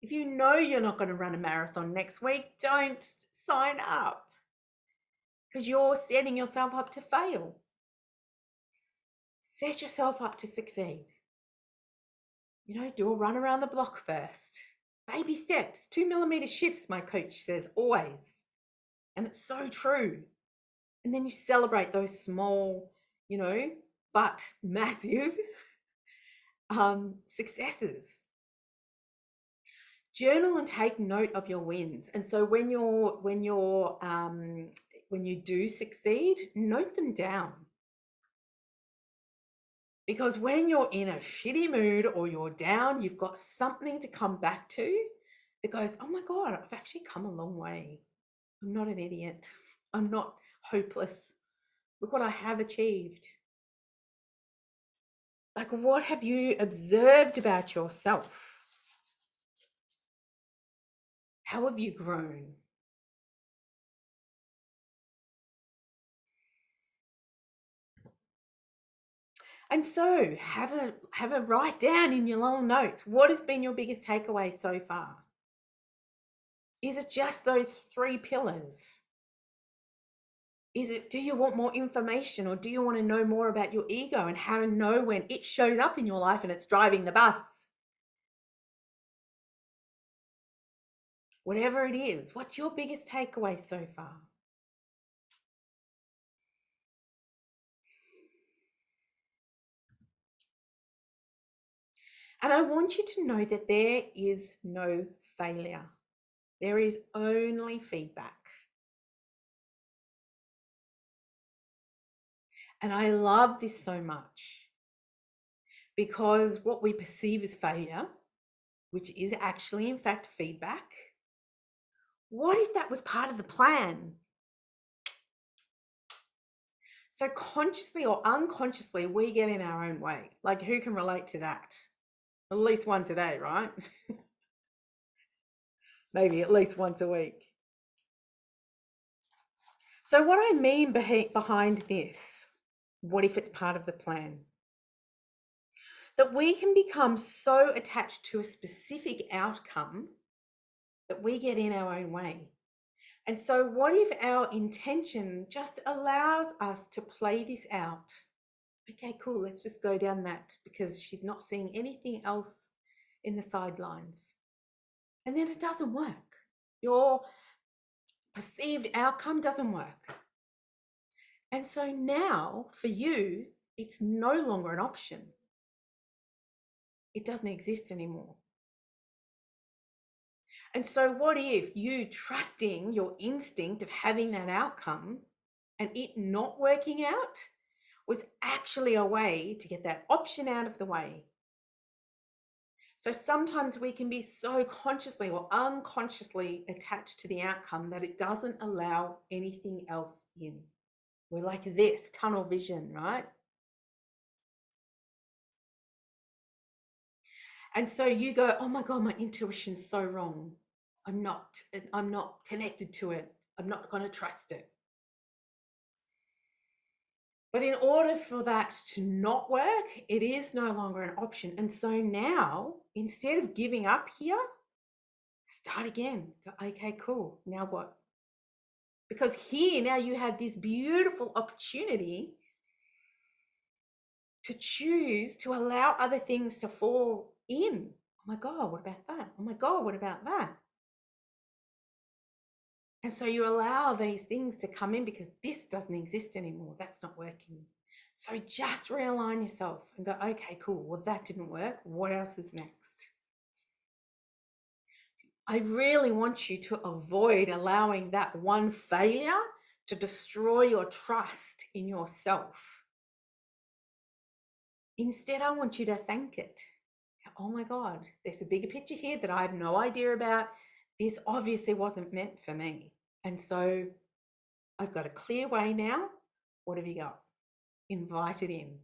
If you know you're not going to run a marathon next week, don't sign up because you're setting yourself up to fail. Set yourself up to succeed. Do a run around the block first. Baby steps, 2mm shifts, my coach says always. And it's so true. And then you celebrate those small, but massive successes. Journal and take note of your wins. And so when you do succeed, note them down. Because when you're in a shitty mood or you're down, you've got something to come back to that goes, oh my God, I've actually come a long way. I'm not an idiot. I'm not hopeless. Look what I have achieved. Like, what have you observed about yourself? How have you grown? And so have a write down in your little notes. What has been your biggest takeaway so far? Is it just those 3 pillars? Do you want more information, or do you want to know more about your ego and how to know when it shows up in your life and it's driving the bus? Whatever it is, what's your biggest takeaway so far? And I want you to know that there is no failure. There is only feedback. And I love this so much because what we perceive as failure, which is actually in fact feedback, what if that was part of the plan? So consciously or unconsciously, we get in our own way. Like, who can relate to that? At least once a day, right? Maybe at least once a week. So what I mean behind this, what if it's part of the plan? That we can become so attached to a specific outcome that we get in our own way. And so what if our intention just allows us to play this out? Okay, cool, let's just go down that because she's not seeing anything else in the sidelines. And then it doesn't work. Your perceived outcome doesn't work. And so now for you, it's no longer an option. It doesn't exist anymore. And so what if you trusting your instinct of having that outcome and it not working out was actually a way to get that option out of the way? So sometimes we can be so consciously or unconsciously attached to the outcome that it doesn't allow anything else in. We're like this, tunnel vision, right? And so you go, oh my God, my intuition's so wrong. I'm not connected to it. I'm not going to trust it. But in order for that to not work, it is no longer an option. And so now, instead of giving up here, start again. Go, okay, cool. Now what? Because here now you have this beautiful opportunity to choose to allow other things to fall in. Oh my God, what about that? Oh my God, what about that? And so you allow these things to come in because this doesn't exist anymore. That's not working. So just realign yourself and go, okay, cool. Well, that didn't work. What else is next? I really want you to avoid allowing that one failure to destroy your trust in yourself. Instead, I want you to thank it. Oh my God, there's a bigger picture here that I have no idea about. This obviously wasn't meant for me. And so I've got a clear way now. What have you got? Invite it in.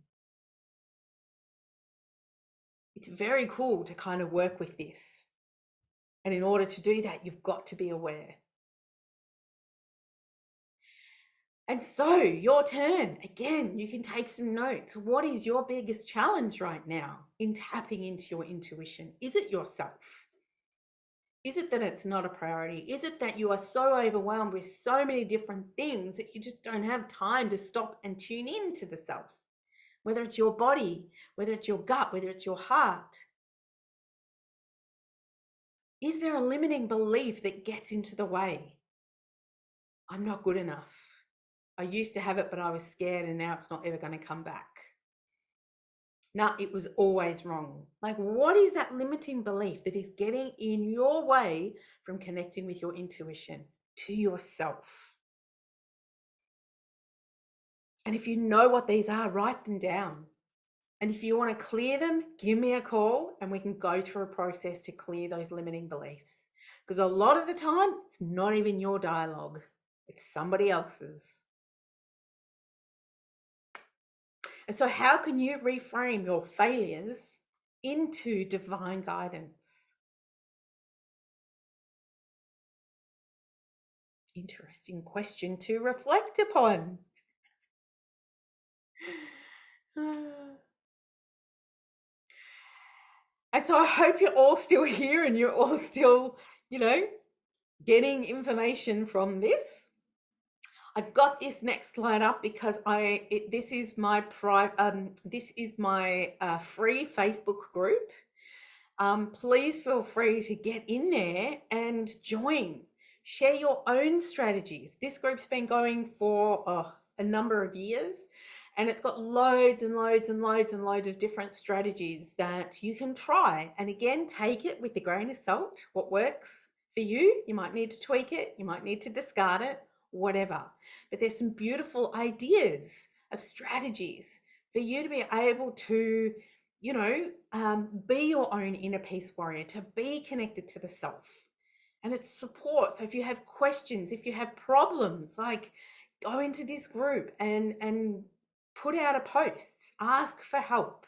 It's very cool to kind of work with this. And in order to do that, you've got to be aware. And so your turn. Again, you can take some notes. What is your biggest challenge right now in tapping into your intuition? Is it yourself? Is it that it's not a priority? Is it that you are so overwhelmed with so many different things that you just don't have time to stop and tune in to the self? Whether it's your body, whether it's your gut, whether it's your heart. Is there a limiting belief that gets into the way? I'm not good enough. I used to have it, but I was scared and now it's not ever going to come back. No, it was always wrong. Like, what is that limiting belief that is getting in your way from connecting with your intuition to yourself? And if you know what these are, write them down. And if you want to clear them, give me a call and we can go through a process to clear those limiting beliefs. Because a lot of the time, it's not even your dialogue, it's somebody else's. And so how can you reframe your failures into divine guidance? Interesting question to reflect upon. And so I hope you're all still here and you're all still, getting information from this. I've got this next slide up because this is my free Facebook group. please feel free to get in there and join. Share your own strategies. This group's been going for a number of years, and it's got loads and loads and loads and loads of different strategies that you can try. And again, take it with a grain of salt. What works for you, you might need to tweak it, you might need to discard it, whatever. But there's some beautiful ideas of strategies for you to be able to, be your own inner peace warrior, to be connected to the self. And it's support. So if you have questions, if you have problems, like, go into this group and put out a post, ask for help.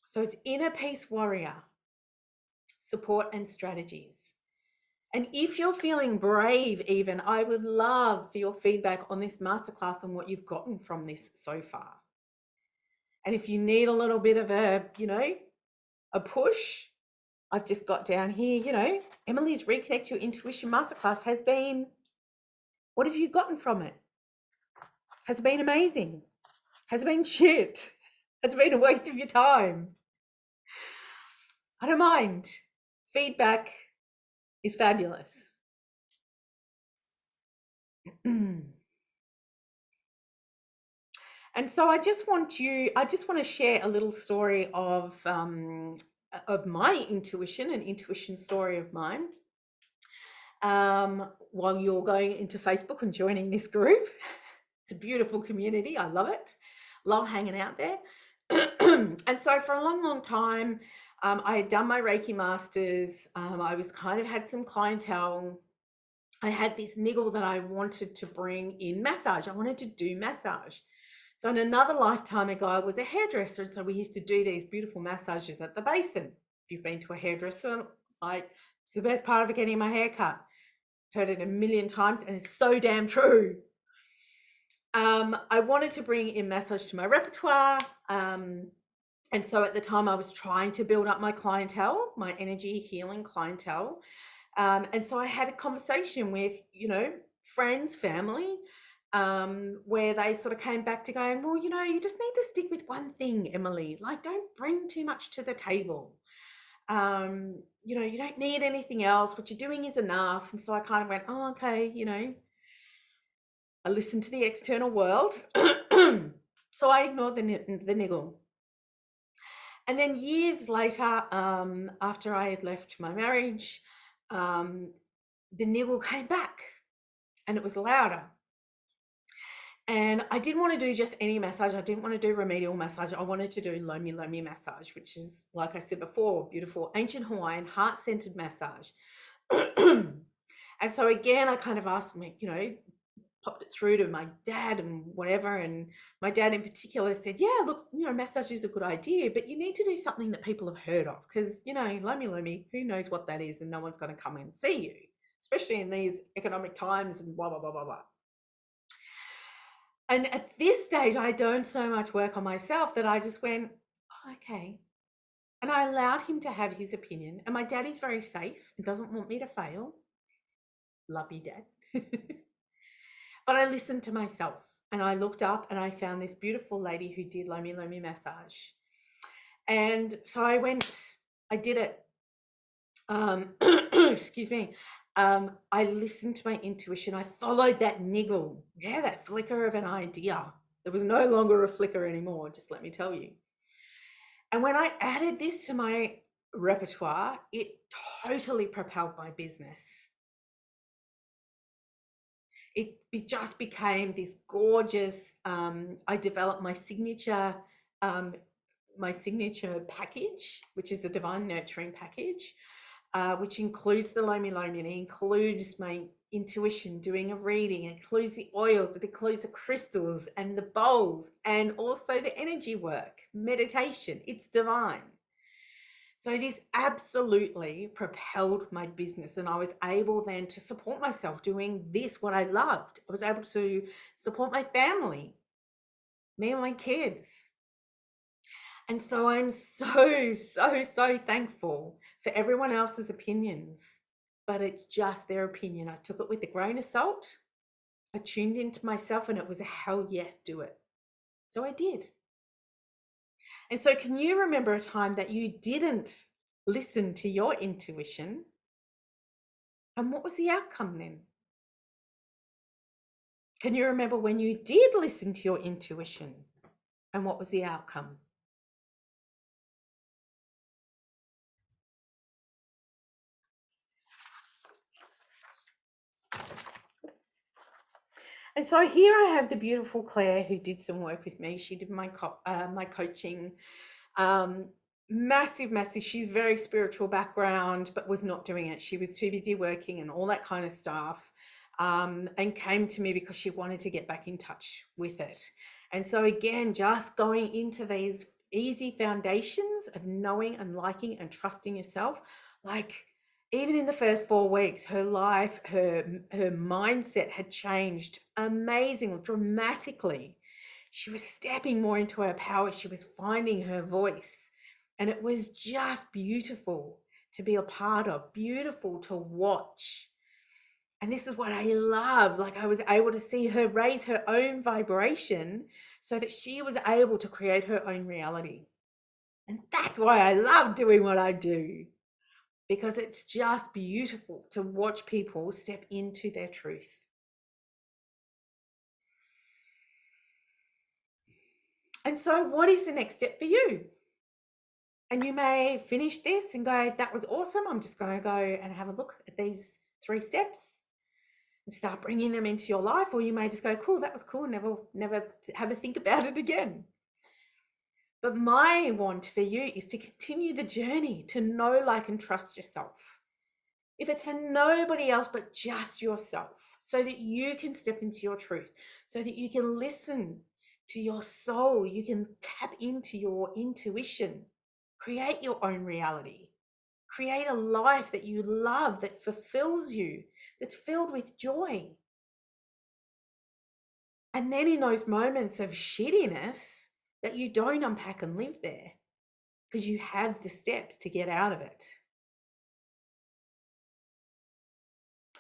So it's inner peace warrior, support and strategies. And if you're feeling brave, even, I would love for your feedback on this masterclass and what you've gotten from this so far. And if you need a little bit of a push, I've just got down here, Emily's Reconnect Your Intuition Masterclass has been, what have you gotten from it? Has it been amazing? Has it been shit? Has it been a waste of your time? I don't mind. Feedback is fabulous. And so I just want to share a little story of my intuition, an intuition story of mine. While you're going into Facebook and joining this group. It's a beautiful community. I love it. Love hanging out there. And so for a long, long time, I had done my Reiki Masters. I was had some clientele. I had this niggle that I wanted to bring in massage. I wanted to do massage. So in another lifetime ago, I was a hairdresser. And so we used to do these beautiful massages at the basin. If you've been to a hairdresser, it's the best part of getting my hair cut. Heard it a million times, and it's so damn true. I wanted to bring in massage to my repertoire. And so at the time I was trying to build up my clientele, my energy healing clientele. And so I had a conversation with, friends, family, where they sort of came back to going, well, you just need to stick with one thing, Emily. Like, don't bring too much to the table. You don't need anything else. What you're doing is enough. And so I kind of went, oh, okay, I listened to the external world. So I ignored the niggle. And then years later, after I had left my marriage, the niggle came back, and it was louder. And I didn't want to do just any massage. I didn't want to do remedial massage. I wanted to do Lomi Lomi massage, which is, like I said before, beautiful ancient Hawaiian heart-centered massage. And so again, I kind of asked me, popped it through to my dad and whatever. And my dad in particular said, yeah, look, massage is a good idea, but you need to do something that people have heard of, because, Lomi Lomi, who knows what that is, and no one's going to come and see you, especially in these economic times and blah, blah, blah, blah, blah. And at this stage, I don't so much work on myself that I just went, oh, okay. And I allowed him to have his opinion. And my dad is very safe and doesn't want me to fail. Love you, Dad. But I listened to myself, and I looked up and I found this beautiful lady who did Lomi Lomi massage. And so I did it. Excuse me. I listened to my intuition. I followed that niggle. Yeah, that flicker of an idea. There was no longer a flicker anymore, just let me tell you. And when I added this to my repertoire, it totally propelled my business. It just became this gorgeous, I developed my signature package, which is the Divine Nurturing package, which includes the Lomi Lomi, and it includes my intuition, doing a reading, it includes the oils, it includes the crystals and the bowls, and also the energy work, meditation. It's divine. So this absolutely propelled my business, and I was able then to support myself doing this, what I loved. I was able to support my family, me and my kids. And so I'm so, so, so thankful for everyone else's opinions, but it's just their opinion. I took it with a grain of salt. I tuned into myself, and it was a hell yes, do it. So I did. And so, can you remember a time that you didn't listen to your intuition? And what was the outcome then? Can you remember when you did listen to your intuition? And what was the outcome? And so here I have the beautiful Claire who did some work with me. She did my coaching. Um, massive. She's very spiritual background, but was not doing it. She was too busy working and all that kind of stuff. And came to me because she wanted to get back in touch with it. And so again, just going into these easy foundations of knowing and liking and trusting yourself, like even in the first 4 weeks, her life, her mindset had changed amazingly, dramatically. She was stepping more into her power. She was finding her voice. And it was just beautiful to be a part of, beautiful to watch. And this is what I love. Like, I was able to see her raise her own vibration so that she was able to create her own reality. And that's why I love doing what I do, because it's just beautiful to watch people step into their truth. And so, what is the next step for you? And you may finish this and go, that was awesome. I'm just going to go and have a look at these 3 steps and start bringing them into your life. Or you may just go, cool, that was cool. Never have a think about it again. But my want for you is to continue the journey to know, like, and trust yourself. If it's for nobody else but just yourself, so that you can step into your truth, so that you can listen to your soul, you can tap into your intuition, create your own reality, create a life that you love, that fulfills you, that's filled with joy. And then in those moments of shittiness, that you don't unpack and live there, because you have the steps to get out of it.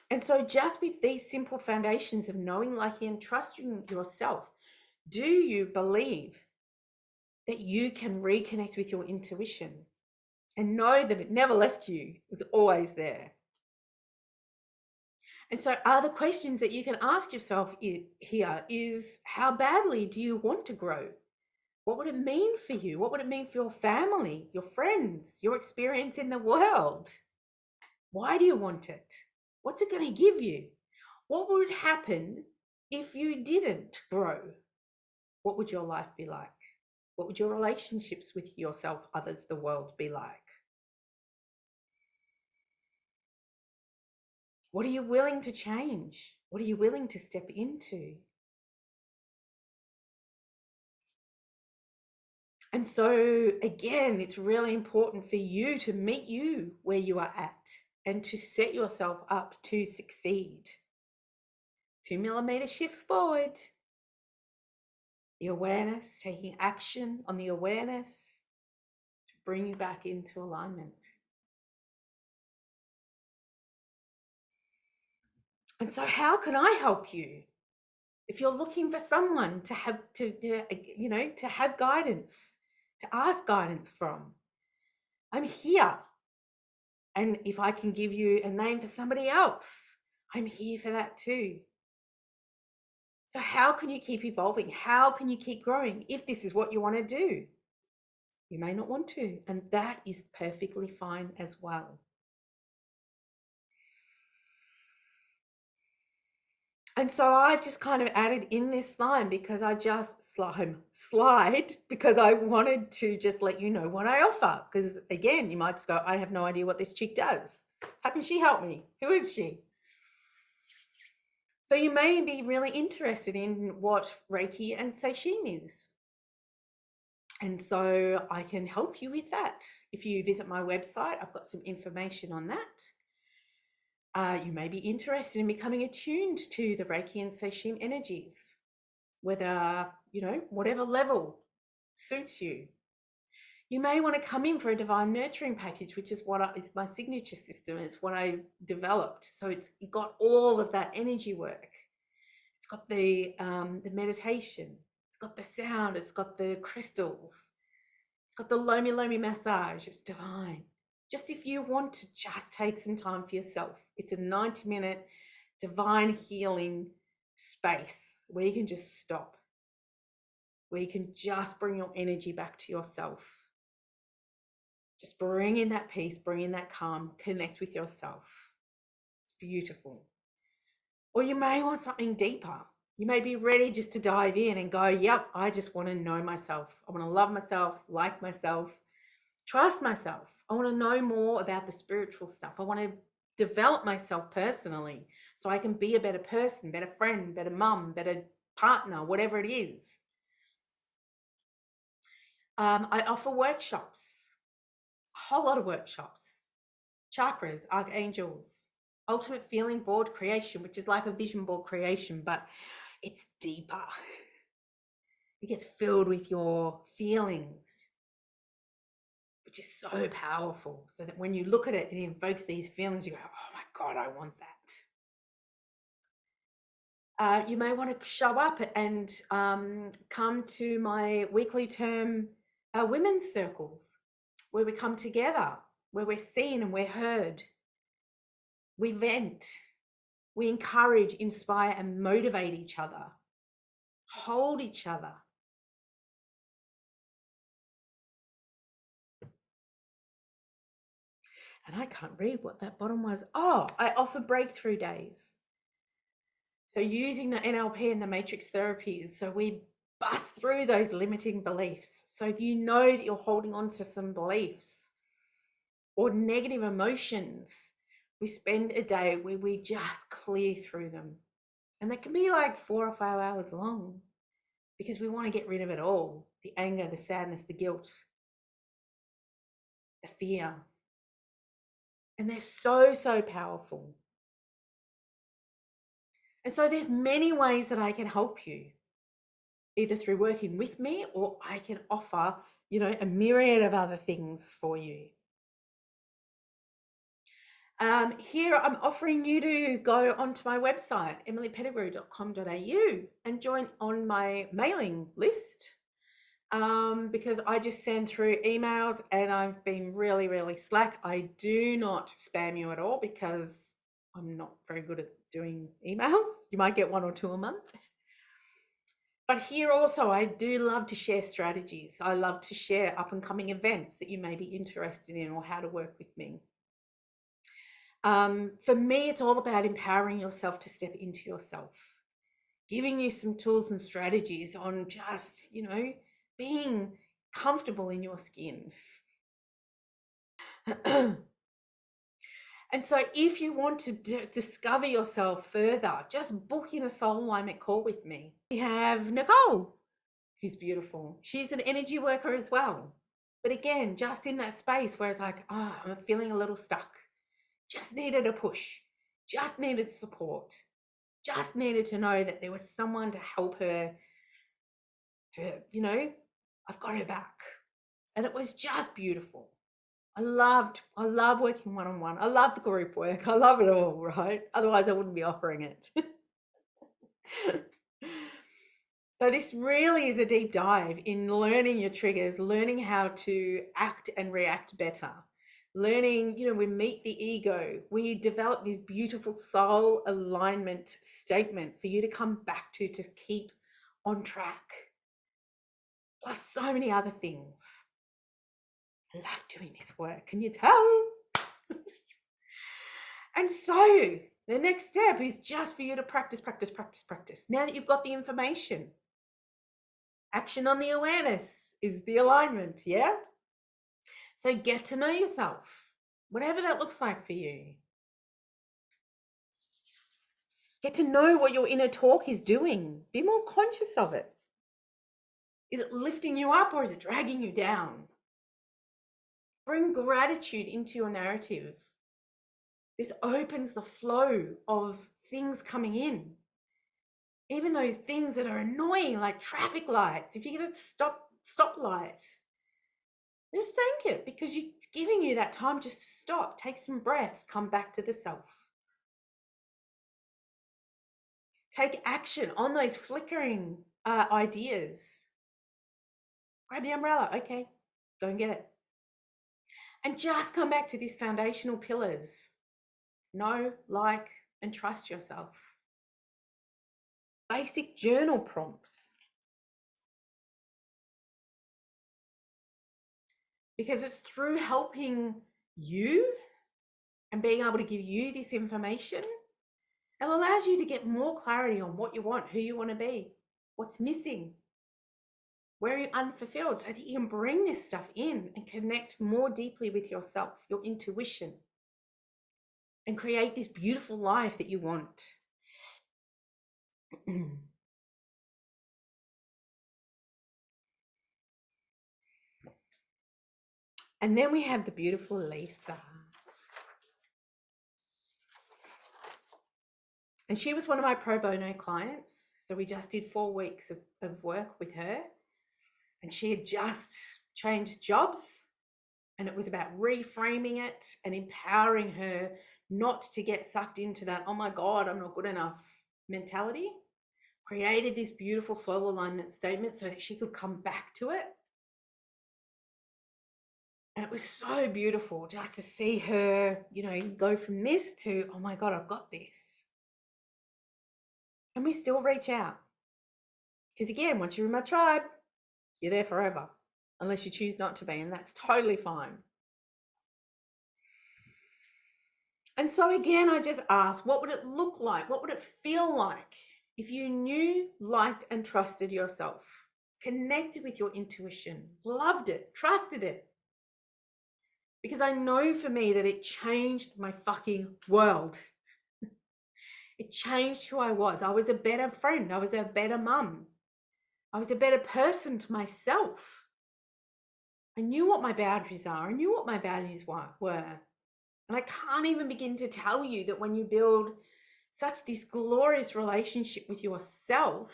And so, just with these simple foundations of knowing, liking, and trusting yourself, do you believe that you can reconnect with your intuition and know that it never left you? It's always there. And so, other questions that you can ask yourself here is, how badly do you want to grow? What would it mean for you? What would it mean for your family, your friends, your experience in the world? Why do you want it? What's it going to give you? What would happen if you didn't grow? What would your life be like? What would your relationships with yourself, others, the world be like? What are you willing to change? What are you willing to step into? And so, again, it's really important for you to meet you where you are at and to set yourself up to succeed. 2 millimeter shifts forward. The awareness, taking action on the awareness to bring you back into alignment. And so, how can I help you? If you're looking for someone to have to have guidance, to ask guidance from, I'm here. And if I can give you a name for somebody else, I'm here for that too. So how can you keep evolving? How can you keep growing if this is what you want to do? You may not want to, and that is perfectly fine as well. And so I've just kind of added in this line because I just slide because I wanted to just let you know what I offer. Because again, you might just go, I have no idea what this chick does. How can she help me? Who is she? So you may be really interested in what Reiki and Seishim is. And so I can help you with that. If you visit my website, I've got some information on that. You may be interested in becoming attuned to the Reiki and Seishim energies, whether, whatever level suits you. You may want to come in for a divine nurturing package, which is what is my signature system. It's what I developed. So it's got all of that energy work. It's got the meditation. It's got the sound. It's got the crystals. It's got the Lomi Lomi massage. It's divine. Just if you want to just take some time for yourself, it's a 90-minute divine healing space where you can just stop, where you can just bring your energy back to yourself. Just bring in that peace, bring in that calm, connect with yourself. It's beautiful. Or you may want something deeper. You may be ready just to dive in and go, yep, I just want to know myself. I want to love myself, like myself, trust myself. I want to know more about the spiritual stuff. I want to develop myself personally so I can be a better person, better friend, better mum, better partner, whatever it is. I offer workshops, a whole lot of workshops, chakras, archangels, ultimate feeling board creation, which is like a vision board creation, but it's deeper. It gets filled with your feelings, which is so powerful. So that when you look at it, it invokes these feelings. You go, oh my God, I want that. You may want to show up and come to my weekly term women's circles, where we come together, where we're seen and we're heard. We vent, we encourage, inspire, and motivate each other, hold each other. And I can't read what that bottom was. Oh, I offer breakthrough days. So using the NLP and the matrix therapies, so we bust through those limiting beliefs. So if you know that you're holding on to some beliefs or negative emotions, we spend a day where we just clear through them. And that can be like 4 or 5 hours long because we want to get rid of it all. The anger, the sadness, the guilt, the fear. And they're so, so powerful. And so there's many ways that I can help you, either through working with me or I can offer, a myriad of other things for you. Here I'm offering you to go onto my website, emilypettigrew.com.au, and join on my mailing list, because I just send through emails and I've been really, really slack. I do not spam you at all because I'm not very good at doing emails. You might get 1 or 2 a month. But here also, I do love to share strategies. I love to share up and coming events that you may be interested in or how to work with me. For me, it's all about empowering yourself to step into yourself, giving you some tools and strategies on just, being comfortable in your skin. And so if you want to discover yourself further, just book in a soul alignment call with me. We have Nicole, who's beautiful. She's an energy worker as well. But again, just in that space where it's like, I'm feeling a little stuck. Just needed a push. Just needed support. Just needed to know that there was someone to help her to, I've got her back. And it was just beautiful. I love working one-on-one. I love the group work. I love it all, right? Otherwise I wouldn't be offering it. So this really is a deep dive in learning your triggers, learning how to act and react better. Learning, we meet the ego. We develop this beautiful soul alignment statement for you to come back to keep on track. Plus so many other things. I love doing this work. Can you tell? And so the next step is just for you to practice, practice, practice, practice. Now that you've got the information, action on the awareness is the alignment, yeah? So get to know yourself, whatever that looks like for you. Get to know what your inner talk is doing. Be more conscious of it. Is it lifting you up or is it dragging you down? Bring gratitude into your narrative. This opens the flow of things coming in. Even those things that are annoying, like traffic lights. If you get a stoplight, just thank it because it's giving you that time just to stop, take some breaths, come back to the self. Take action on those flickering ideas. Grab the umbrella. Okay, Don't get it. And just come back to these foundational pillars. Know, like, and trust yourself. Basic journal prompts. Because it's through helping you and being able to give you this information, it allows you to get more clarity on what you want, who you want to be, what's missing, where you're unfulfilled, so that you can bring this stuff in and connect more deeply with yourself, your intuition, and create this beautiful life that you want. And then we have the beautiful Lisa. And she was one of my pro bono clients. So we just did 4 weeks of work with her. And she had just changed jobs. And it was about reframing it and empowering her not to get sucked into that, oh my God, I'm not good enough mentality. Created this beautiful soul alignment statement so that she could come back to it. And it was so beautiful just to see her, go from this to, oh my God, I've got this. And we still reach out. Because again, once you're in my tribe, you're there forever, unless you choose not to be, and that's totally fine. And so again, I just asked, what would it look like? What would it feel like if you knew, liked, and trusted yourself, connected with your intuition, loved it, trusted it? Because I know for me that it changed my fucking world. It changed who I was. I was a better friend. I was a better mum. I was a better person to myself. I knew what my boundaries are. I knew what my values were. And I can't even begin to tell you that when you build such this glorious relationship with yourself,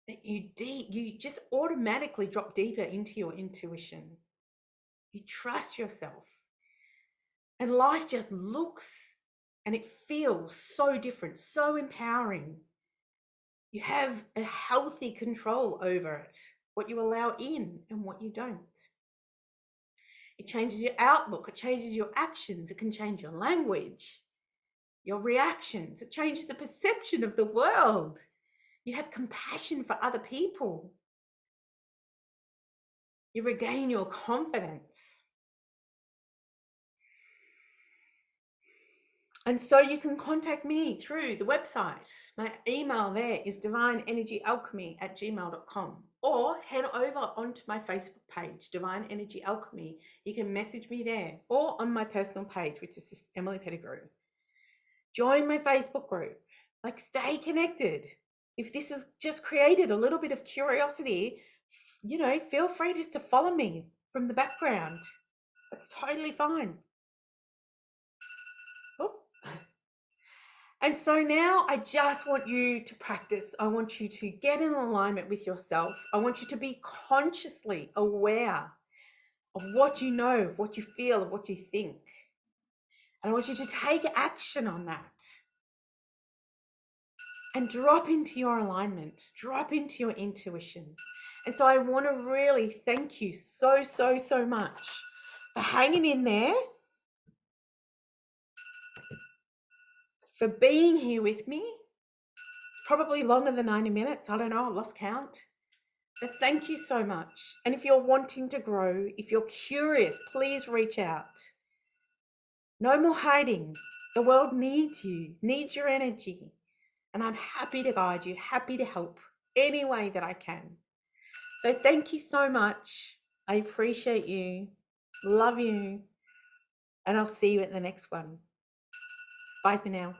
that you just automatically drop deeper into your intuition. You trust yourself. And life just looks and it feels so different, so empowering. You have a healthy control over it, what you allow in and what you don't. It changes your outlook, it changes your actions, it can change your language, your reactions, it changes the perception of the world. You have compassion for other people. You regain your confidence. And so you can contact me through the website. My email there is divineenergyalchemy@gmail.com, or head over onto my Facebook page, Divine Energy Alchemy. You can message me there, or on my personal page, which is just Emily Pettigrew. Join my Facebook group. Stay connected. If this has just created a little bit of curiosity, feel free just to follow me from the background. That's totally fine. Oh. And so now I just want you to practice. I want you to get in alignment with yourself. I want you to be consciously aware of what you know, of what you feel, of what you think. And I want you to take action on that. And drop into your alignment, drop into your intuition. And so I want to really thank you so, so, so much for hanging in there, for being here with me. Probably longer than 90 minutes. I don't know, I lost count. But thank you so much. And if you're wanting to grow, if you're curious, please reach out. No more hiding. The world needs you, needs your energy. And I'm happy to guide you, happy to help any way that I can. So thank you so much. I appreciate you, love you, and I'll see you at the next one. Bye for now.